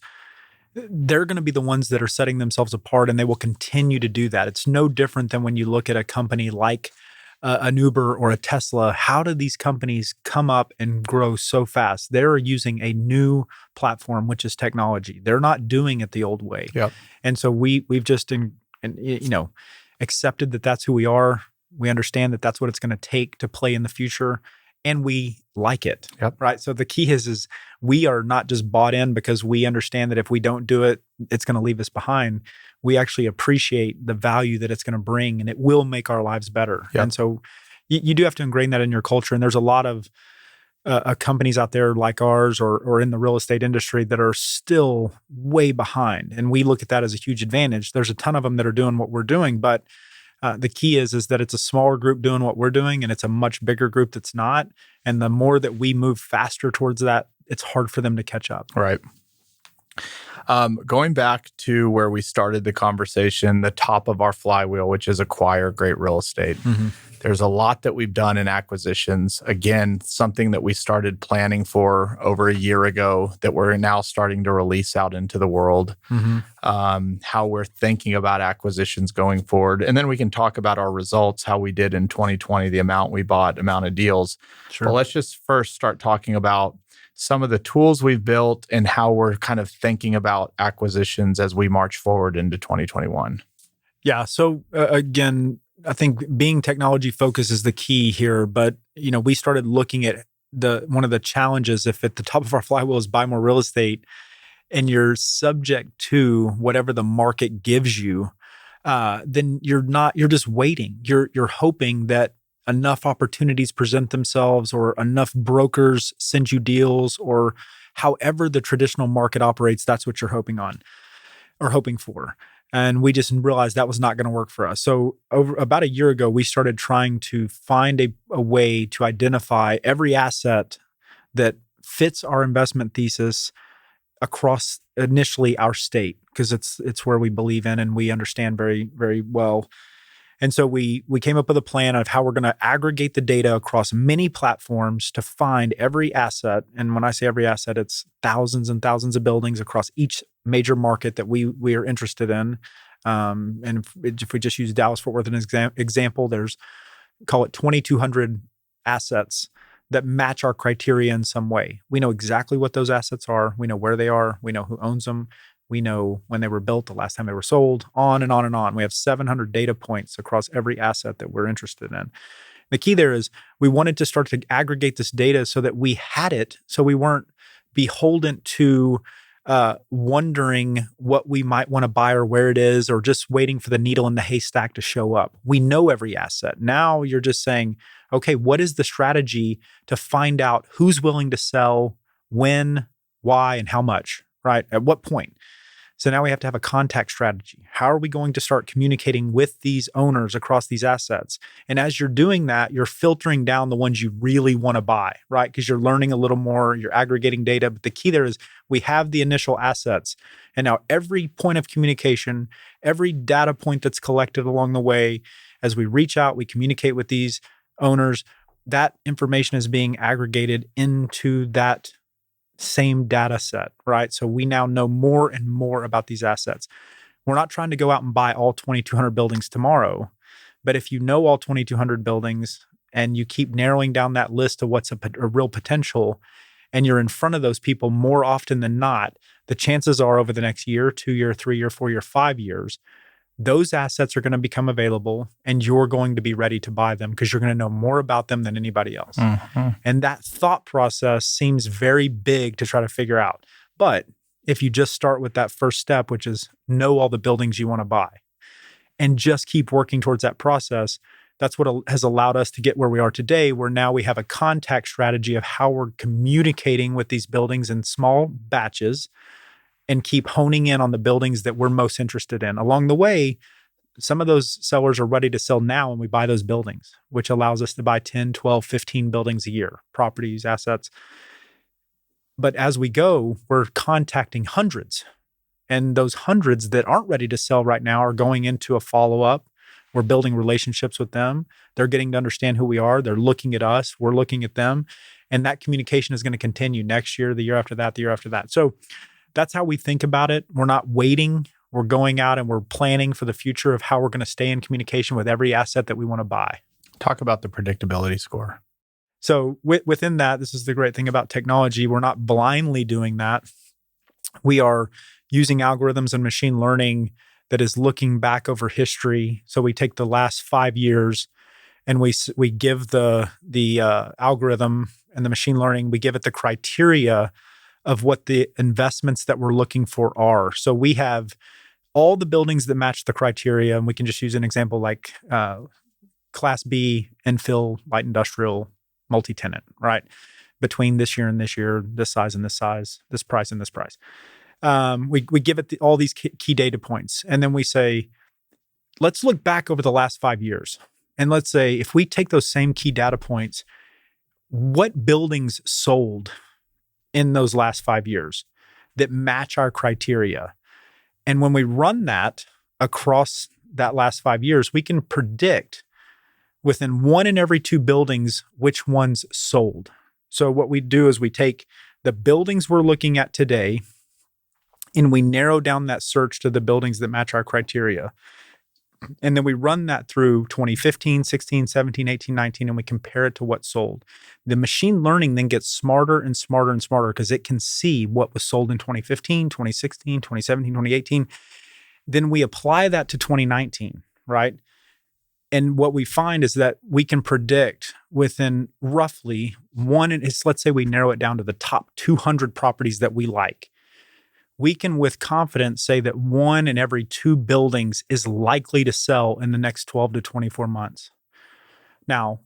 they're going to be the ones that are setting themselves apart, and they will continue to do that. It's no different than when you look at a company like an Uber or a Tesla. How do these companies come up and grow so fast? They're using a new platform, which is technology. They're not doing it the old way. Yep. And so we've just accepted that that's who we are. We understand that that's what it's going to take to play in the future, and we like it. Yep. Right. So the key is we are not just bought in because we understand that if we don't do it, it's going to leave us behind. We actually appreciate the value that it's going to bring, and it will make our lives better. Yep. And so you do have to ingrain that in your culture. And there's a lot of companies out there like ours or in the real estate industry that are still way behind. And we look at that as a huge advantage. There's a ton of them that are doing what we're doing, but the key is that it's a smaller group doing what we're doing, and it's a much bigger group that's not. And the more that we move faster towards that, it's hard for them to catch up. Right. Going back to where we started the conversation, the top of our flywheel, which is acquire great real estate. There's a lot that we've done in acquisitions. Again, something that we started planning for over a year ago that we're now starting to release out into the world. How we're thinking about acquisitions going forward. And then we can talk about our results, how we did in 2020, the amount we bought, amount of deals. Sure. But let's just first start talking about some of the tools we've built and how we're kind of thinking about acquisitions as we march forward into 2021. Yeah. So again, I think being technology focused is the key here. But we started looking at one of the challenges. If at the top of our flywheel is buy more real estate, and you're subject to whatever the market gives you, then you're just waiting. You're hoping that enough opportunities present themselves, or enough brokers send you deals, or however the traditional market operates, that's what you're hoping on or hoping for. And we just realized that was not going to work for us. So about a year ago, we started trying to find a way to identify every asset that fits our investment thesis across initially our state, because it's where we believe in and we understand very, very well. And so we came up with a plan of how we're going to aggregate the data across many platforms to find every asset. And when I say every asset, it's thousands and thousands of buildings across each major market that we are interested in. And if we just use Dallas-Fort Worth as an example, there's, call it 2,200 assets that match our criteria in some way. We know exactly what those assets are. We know where they are. We know who owns them. We know when they were built, the last time they were sold, on and on and on. We have 700 data points across every asset that we're interested in. The key there is we wanted to start to aggregate this data so that we had it, so we weren't beholden to wondering what we might want to buy or where it is, or just waiting for the needle in the haystack to show up. We know every asset. Now you're just saying, okay, what is the strategy to find out who's willing to sell, when, why, and how much, right? At what point? So now we have to have a contact strategy. How are we going to start communicating with these owners across these assets? And as you're doing that, you're filtering down the ones you really want to buy, right? Because you're learning a little more, you're aggregating data. But the key there is we have the initial assets. And now every point of communication, every data point that's collected along the way, as we reach out, we communicate with these owners, that information is being aggregated into that same data set, right? So we now know more and more about these assets. We're not trying to go out and buy all 2,200 buildings tomorrow. But if you know all 2,200 buildings and you keep narrowing down that list of what's a real potential, and you're in front of those people more often than not, the chances are over the next year, 2 year, 3 year, 4 year, 5 years, those assets are going to become available and you're going to be ready to buy them because you're going to know more about them than anybody else. And that thought process seems very big to try to figure out. But if you just start with that first step, which is know all the buildings you want to buy, and just keep working towards that process, that's what has allowed us to get where we are today, where now we have a contact strategy of how we're communicating with these buildings in small batches and keep honing in on the buildings that we're most interested in. Along the way, some of those sellers are ready to sell now and we buy those buildings, which allows us to buy 10, 12, 15 buildings a year, properties, assets. But as we go, we're contacting hundreds. And those hundreds that aren't ready to sell right now are going into a follow-up. We're building relationships with them. They're getting to understand who we are. They're looking at us. We're looking at them. And that communication is going to continue next year, the year after that, the year after that. So that's how we think about it. We're not waiting. We're going out and we're planning for the future of how we're going to stay in communication with every asset that we want to buy. Talk about the predictability score. So within that, this is the great thing about technology. We're not blindly doing that. We are using algorithms and machine learning that is looking back over history. So we take the last 5 years and we give the algorithm and the machine learning, we give it the criteria of what the investments that we're looking for are. So we have all the buildings that match the criteria, and we can just use an example like Class B, infill, light industrial, multi-tenant, right? Between this year and this year, this size and this size, this price and this price. We give it all these key data points. And then we say, let's look back over the last 5 years. And let's say, if we take those same key data points, what buildings sold in those last 5 years that match our criteria? And when we run that across that last 5 years, we can predict within 1 in every 2 buildings which ones sold. So what we do is we take the buildings we're looking at today and we narrow down that search to the buildings that match our criteria. And then we run that through 2015, 16, 17, 18, 19, and we compare it to what sold. The machine learning then gets smarter and smarter and smarter because it can see what was sold in 2015, 2016, 2017, 2018. Then we apply that to 2019, right? And what we find is that we can predict within roughly let's say we narrow it down to the top 200 properties that we like. We can with confidence say that 1 in every 2 buildings is likely to sell in the next 12 to 24 months. Now,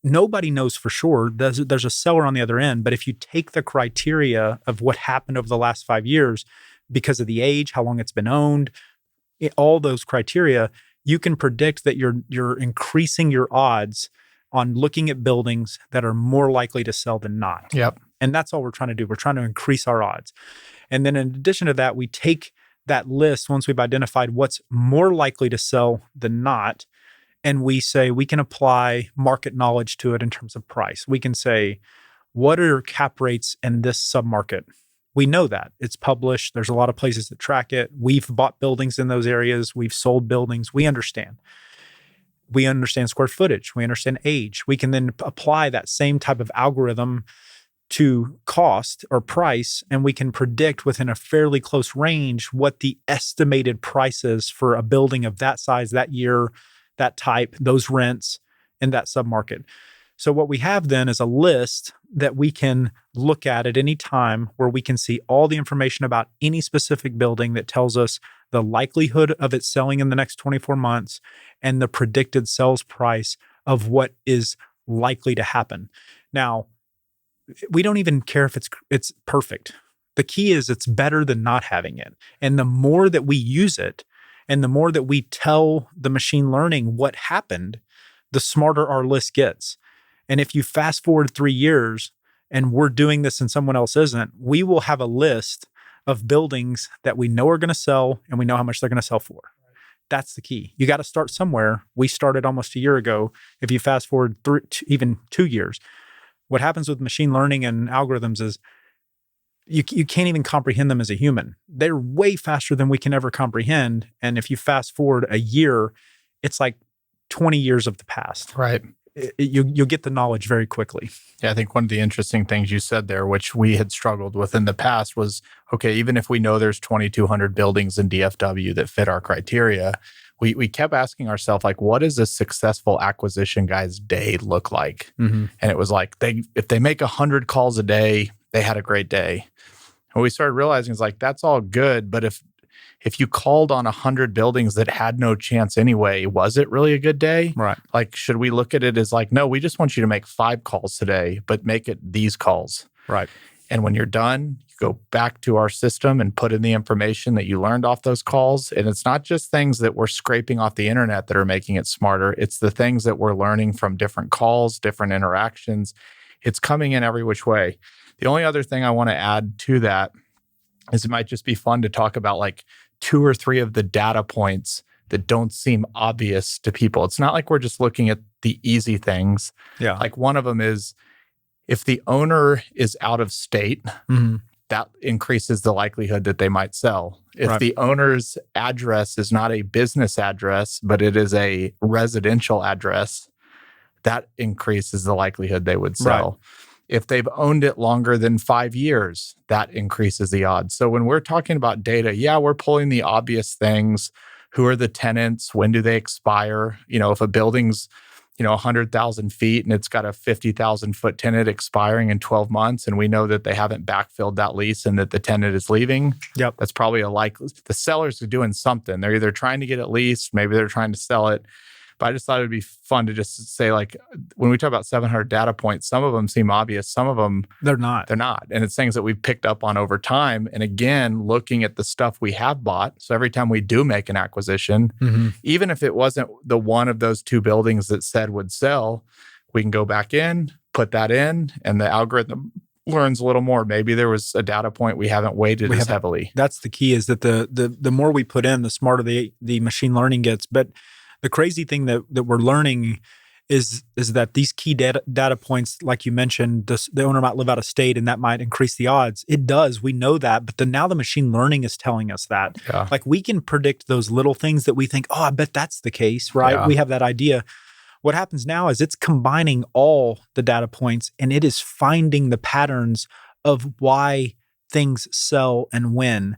nobody knows for sure. There's a seller on the other end, but if you take the criteria of what happened over the last 5 years, because of the age, how long it's been owned, all those criteria, you can predict that you're increasing your odds on looking at buildings that are more likely to sell than not. Yep. And that's all we're trying to do. We're trying to increase our odds. And then in addition to that, we take that list once we've identified what's more likely to sell than not, and we say we can apply market knowledge to it in terms of price. We can say, what are cap rates in this submarket? We know that. It's published. There's a lot of places that track it. We've bought buildings in those areas. We've sold buildings. We understand. We understand square footage. We understand age. We can then apply that same type of algorithm to cost or price, and we can predict within a fairly close range what the estimated price is for a building of that size, that year, that type, those rents in that submarket. So what we have then is a list that we can look at any time where we can see all the information about any specific building that tells us the likelihood of it selling in the next 24 months and the predicted sales price of what is likely to happen. Now, we don't even care if it's perfect. The key is it's better than not having it. And the more that we use it and the more that we tell the machine learning what happened, the smarter our list gets. And if you fast forward 3 years and we're doing this and someone else isn't, we will have a list of buildings that we know are going to sell and we know how much they're going to sell for. That's the key. You got to start somewhere. We started almost a year ago. If you fast forward even 2 years, what happens with machine learning and algorithms is you can't even comprehend them as a human. They're way faster than we can ever comprehend. And if you fast forward a year, it's like 20 years of the past. Right. You'll get the knowledge very quickly. Yeah, I think one of the interesting things you said there, which we had struggled with in the past, was, okay, even if we know there's 2,200 buildings in DFW that fit our criteria, we kept asking ourselves, like, what does a successful acquisition guy's day look like? Mm-hmm. And it was like, if they make 100 calls a day, they had a great day. And we started realizing, it's like, that's all good, but if you called on 100 buildings that had no chance anyway, was it really a good day? Right. Like, should we look at it as like, no, we just want you to make 5 calls today, but make it these calls. Right. And when you're done, you go back to our system and put in the information that you learned off those calls. And it's not just things that we're scraping off the internet that are making it smarter. It's the things that we're learning from different calls, different interactions. It's coming in every which way. The only other thing I want to add to that is it might just be fun to talk about like 2 or 3 of the data points that don't seem obvious to people. It's not like we're just looking at the easy things. Yeah. Like one of them is, if the owner is out of state, mm-hmm. that increases the likelihood that they might sell. If Right. the owner's address is not a business address, but it is a residential address, that increases the likelihood they would sell. Right. If they've owned it longer than 5 years, that increases the odds. So when we're talking about data, yeah, we're pulling the obvious things. Who are the tenants? When do they expire? If a building's 100,000 feet and it's got a 50,000 foot tenant expiring in 12 months, and we know that they haven't backfilled that lease and that the tenant is leaving, Yep. that's probably a likely. The sellers are doing something. They're either trying to get it leased, maybe they're trying to sell it. But I just thought it'd be fun to just say, like, when we talk about 700 data points, some of them seem obvious, some of them They're not. And it's things that we've picked up on over time. And again, looking at the stuff we have bought. So every time we do make an acquisition, Mm-hmm. even if it wasn't the one of those 2 buildings that said would sell, we can go back in, put that in, and the algorithm learns a little more. Maybe there was a data point we haven't weighted as heavily. That's the key, is that the more we put in, the smarter the machine learning gets. But the crazy thing that we're learning is that these key data points, like you mentioned, the owner might live out of state and that might increase the odds. It does. We know that. But now the machine learning is telling us that. Yeah. Like, we can predict those little things that we think, oh, I bet that's the case, right? Yeah. We have that idea. What happens now is it's combining all the data points and it is finding the patterns of why things sell and when.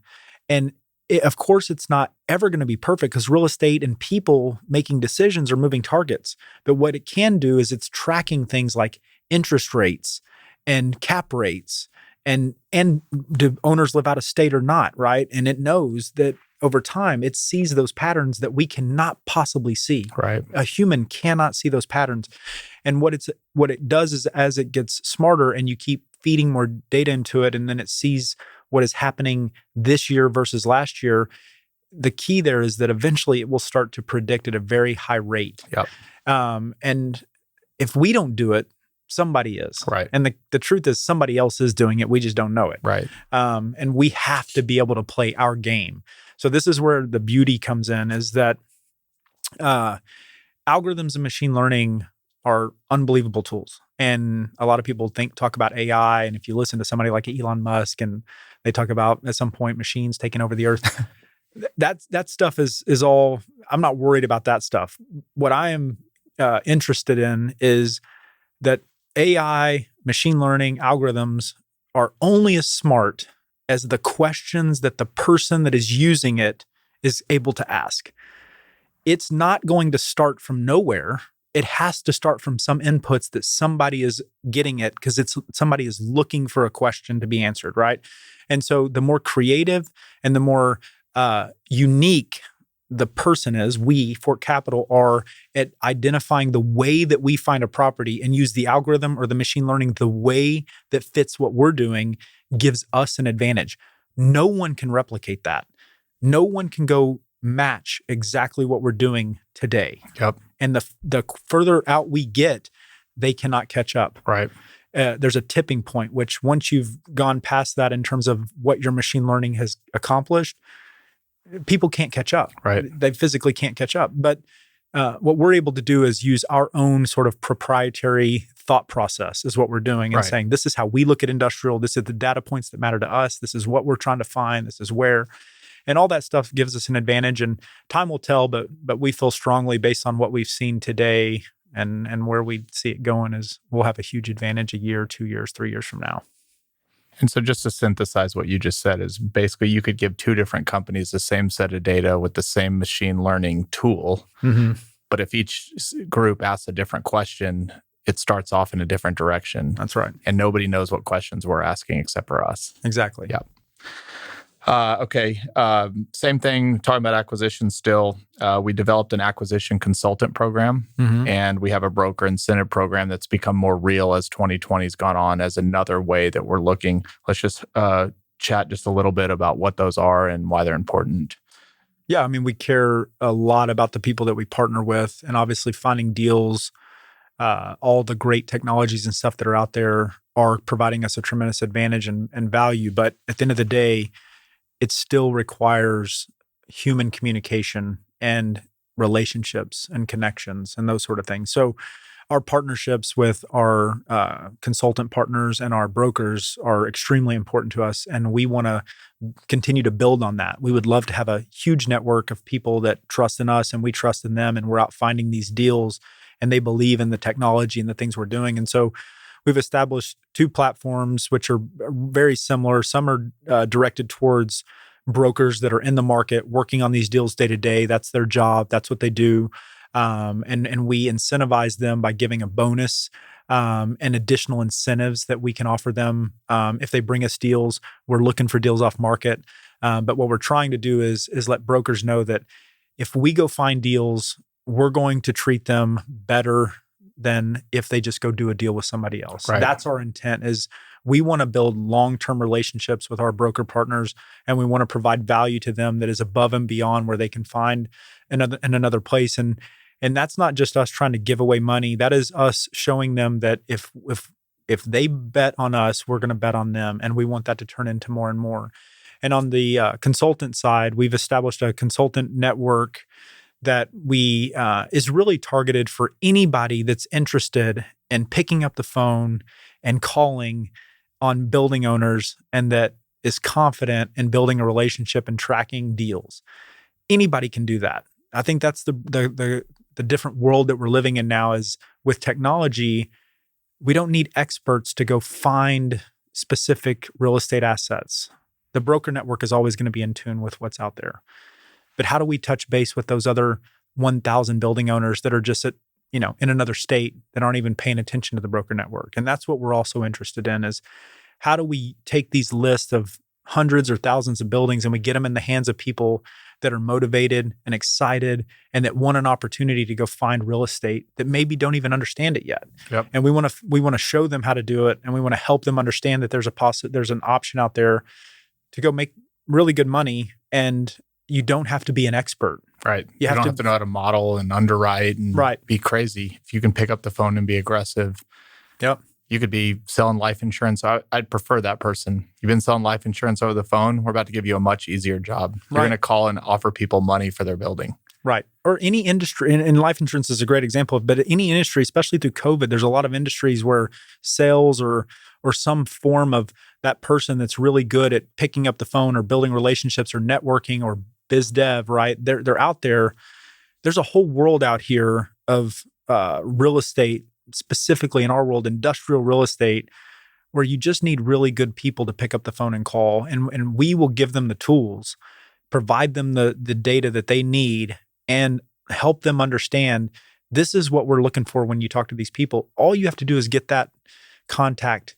And of course, it's not ever going to be perfect, because real estate and people making decisions are moving targets. But what it can do is it's tracking things like interest rates and cap rates and do owners live out of state or not, right? And it knows that over time, it sees those patterns that we cannot possibly see. Right. A human cannot see those patterns. And what it does is, as it gets smarter and you keep feeding more data into it, and then it sees what is happening this year versus last year, the key there is that eventually it will start to predict at a very high rate. Yep. And if we don't do it, somebody is. Right. And the truth is, somebody else is doing it. We just don't know it. Right. And we have to be able to play our game. So this is where the beauty comes in, is that algorithms and machine learning are unbelievable tools. And a lot of people talk about AI. And if you listen to somebody like Elon Musk, and they talk about at some point machines taking over the earth, that stuff is all, I'm not worried about that stuff. What I am interested in is that AI, machine learning, algorithms are only as smart as the questions that the person that is using it is able to ask. It's not going to start from nowhere. It has to start from some inputs that somebody is getting it, because somebody is looking for a question to be answered, right? And so the more creative and the more unique the person is, we, Fort Capital, are at identifying the way that we find a property and use the algorithm or the machine learning the way that fits what we're doing, gives us an advantage. No one can replicate that. No one can go match exactly what we're doing today. Yep. And the further out we get, they cannot catch up. Right. There's a tipping point, which once you've gone past that in terms of what your machine learning has accomplished, people can't catch up. Right. They physically can't catch up. But what we're able to do is use our own sort of proprietary thought process is what we're doing and saying, this is how we look at industrial. This is the data points that matter to us. This is what we're trying to find. This is where, and all that stuff gives us an advantage, and time will tell, but we feel strongly based on what we've seen today and where we see it going is we'll have a huge advantage a year, 2 years, 3 years from now. And so just to synthesize what you just said is basically you could give two different companies the same set of data with the same machine learning tool. Mm-hmm. But if each group asks a different question, it starts off in a different direction. That's right. And nobody knows what questions we're asking except for us. Exactly. Yep. Okay. Same thing, talking about acquisition still. We developed an acquisition consultant program, and we have a broker incentive program that's become more real as 2020's gone on as another way that we're looking. Let's just chat just a little bit about what those are and why they're important. Yeah, I mean, we care a lot about the people that we partner with, and obviously finding deals, all the great technologies and stuff that are out there are providing us a tremendous advantage and value. But at the end of the day, it still requires human communication and relationships and connections and those sort of things. So our partnerships with our consultant partners and our brokers are extremely important to us, and we want to continue to build on that. We would love to have a huge network of people that trust in us and we trust in them, and we're out finding these deals and they believe in the technology and the things we're doing. And so we've established two platforms which are very similar. Some are directed towards brokers that are in the market working on these deals day to day. That's their job. That's what they do. And we incentivize them by giving a bonus and additional incentives that we can offer them if they bring us deals. We're looking for deals off market. But what we're trying to do is let brokers know that if we go find deals, we're going to treat them better than if they just go do a deal with somebody else. Right. That's our intent. Is we want to build long-term relationships with our broker partners, and we want to provide value to them that is above and beyond where they can find in another place. And that's not just us trying to give away money. That is us showing them that if they bet on us, we're going to bet on them, and we want that to turn into more and more. And on the consultant side, we've established a consultant network that we is really targeted for anybody that's interested in picking up the phone and calling on building owners, and that is confident in building a relationship and tracking deals. Anybody can do that. I think that's the different world that we're living in now. Is with technology, we don't need experts to go find specific real estate assets. The broker network is always going to be in tune with what's out there. But how do we touch base with those other 1,000 building owners that are just in another state that aren't even paying attention to the broker network? And that's what we're also interested in, is how do we take these lists of hundreds or thousands of buildings and we get them in the hands of people that are motivated and excited and that want an opportunity to go find real estate that maybe don't even understand it yet. Yep. And we want to show them how to do it, and we want to help them understand that there's an option out there to go make really good money, and you don't have to be an expert. Right. You don't have to know how to model and underwrite and be crazy. If you can pick up the phone and be aggressive, you could be selling life insurance. I'd prefer that person. You've been selling life insurance over the phone. We're about to give you a much easier job. You're going to call and offer people money for their building. Right. Or any industry, and life insurance is a great example, but any industry, especially through COVID, there's a lot of industries where sales or some form of that person that's really good at picking up the phone or building relationships or networking or biz dev, right? They're out there. There's a whole world out here of real estate, specifically in our world, industrial real estate, where you just need really good people to pick up the phone and call. And we will give them the tools, provide them the data that they need, and help them understand this is what we're looking for when you talk to these people. All you have to do is get that contact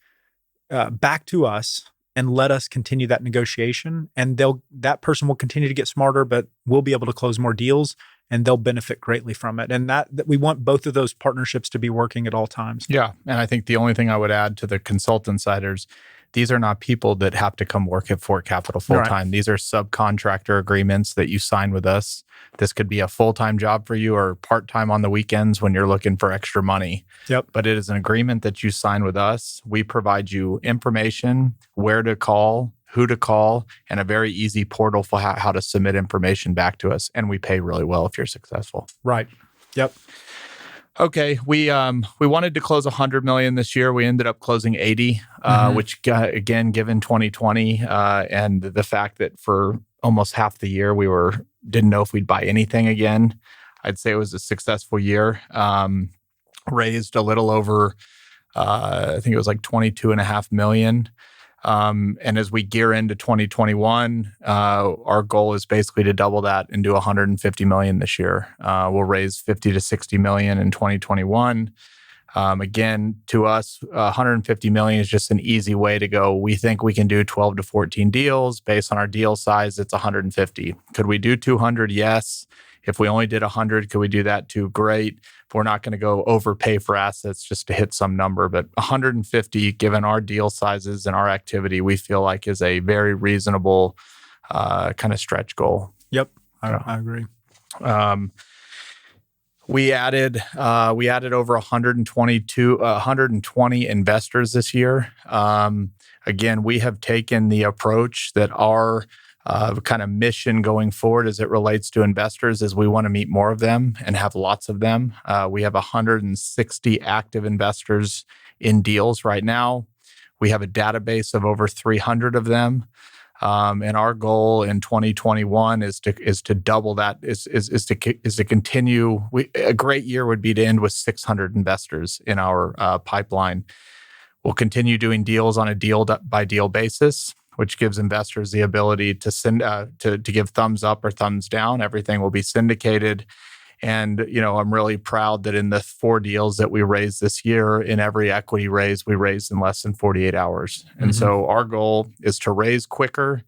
back to us and let us continue that negotiation. And that person will continue to get smarter, but we'll be able to close more deals, and they'll benefit greatly from it. And that we want both of those partnerships to be working at all times. Yeah. And I think the only thing I would add to the consultant siders, these are not people that have to come work at Fort Capital full-time. Right. These are subcontractor agreements that you sign with us. This could be a full-time job for you or part-time on the weekends when you're looking for extra money. Yep. But it is an agreement that you sign with us. We provide you information, where to call, who to call, and a very easy portal for how to submit information back to us. And we pay really well if you're successful. Right. Yep. Okay, we wanted to close 100 million this year. We ended up closing 80, which again, given 2020 and the fact that for almost half the year didn't know if we'd buy anything again, I'd say it was a successful year. Raised a little over, I think it was like 22.5 million. And as we gear into 2021, our goal is basically to double that and do 150 million this year. We'll raise 50 to 60 million in 2021. Again, to us, 150 million is just an easy way to go. We think we can do 12 to 14 deals. Based on our deal size, it's 150. Could we do 200? Yes. If we only did 100, could we do that too? Great. If we're not going to go overpay for assets just to hit some number, but 150, given our deal sizes and our activity, we feel like is a very reasonable kind of stretch goal. Yep, I agree. We added over 120 investors this year. Again, we have taken the approach that our kind of mission going forward as it relates to investors is we want to meet more of them and have lots of them. We have 160 active investors in deals right now. We have a database of over 300 of them. And our goal in 2021 is to double that, is to continue. A great year would be to end with 600 investors in our pipeline. We'll continue doing deals on a deal by deal basis, which gives investors the ability to send to give thumbs up or thumbs down. Everything will be syndicated. And, I'm really proud that in the 4 deals that we raised this year, in every equity raise, we raised in less than 48 hours. And so our goal is to raise quicker,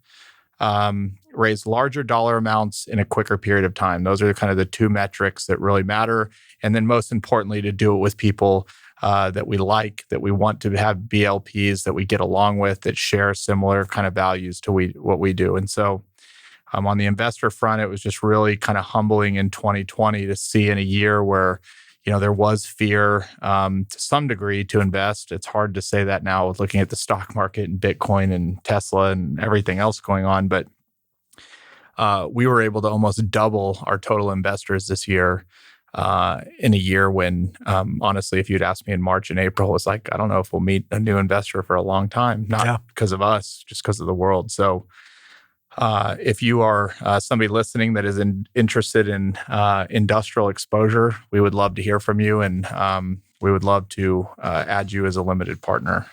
raise larger dollar amounts in a quicker period of time. Those are kind of the 2 metrics that really matter. And then most importantly, to do it with people that we like, that we want to have BLPs that we get along with, that share similar kind of values to what we do. And so on the investor front, it was just really kind of humbling in 2020 to see in a year where, there was fear to some degree to invest. It's hard to say that now with looking at the stock market and Bitcoin and Tesla and everything else going on. But we were able to almost double our total investors this year in a year when, honestly, if you'd asked me in March and April, it's like, I don't know if we'll meet a new investor for a long time, not because of us, just because of the world. So if you are somebody listening that is interested in industrial exposure, we would love to hear from you, and we would love to add you as a limited partner.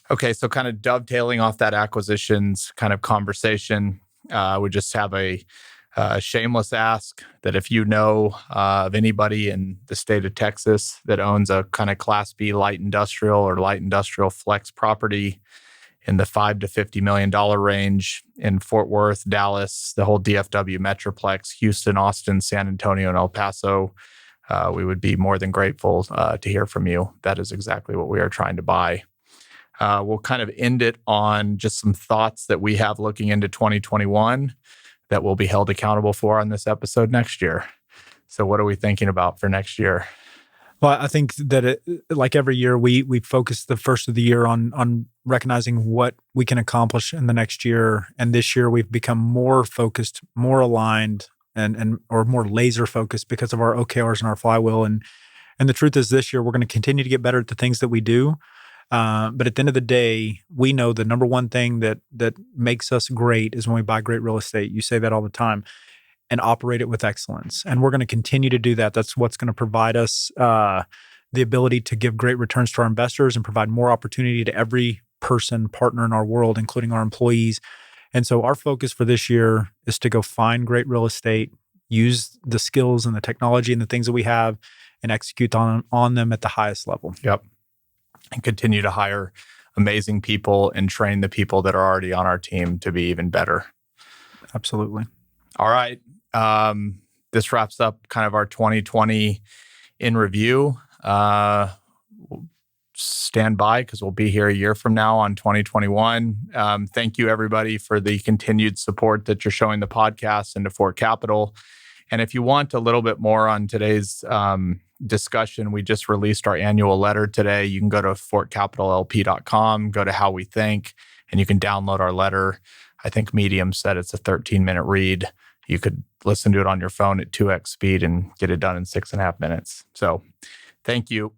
Okay, so kind of dovetailing off that acquisitions kind of conversation, we just have a shameless ask that if you know of anybody in the state of Texas that owns a kind of Class B light industrial or light industrial flex property in the $5 to $50 million range in Fort Worth, Dallas, the whole DFW Metroplex, Houston, Austin, San Antonio, and El Paso, we would be more than grateful to hear from you. That is exactly what we are trying to buy. We'll kind of end it on just some thoughts that we have looking into 2021 that we'll be held accountable for on this episode next year. So what are we thinking about for next year? Well, I think that like every year, we focus the first of the year on recognizing what we can accomplish in the next year. And this year, we've become more focused, more aligned, or more laser focused because of our OKRs and our Flywheel. And the truth is, this year we're going to continue to get better at the things that we do. But at the end of the day, we know the number one thing that makes us great is when we buy great real estate. You say that all the time. And operate it with excellence. And we're going to continue to do that. That's what's going to provide us the ability to give great returns to our investors and provide more opportunity to every person, partner in our world, including our employees. And so our focus for this year is to go find great real estate, use the skills and the technology and the things that we have, and execute on them at the highest level. Yep. And continue to hire amazing people and train the people that are already on our team to be even better. Absolutely. All right. This wraps up kind of our 2020 in review. Stand by because we'll be here a year from now on 2021. Thank you, everybody, for the continued support that you're showing the podcast and to Fort Capital. And if you want a little bit more on today's discussion, we just released our annual letter today. You can go to fortcapitallp.com, go to How We Think, and you can download our letter. I think Medium said it's a 13-minute read. you could listen to it on your phone at 2x speed and get it done in 6.5 minutes. So thank you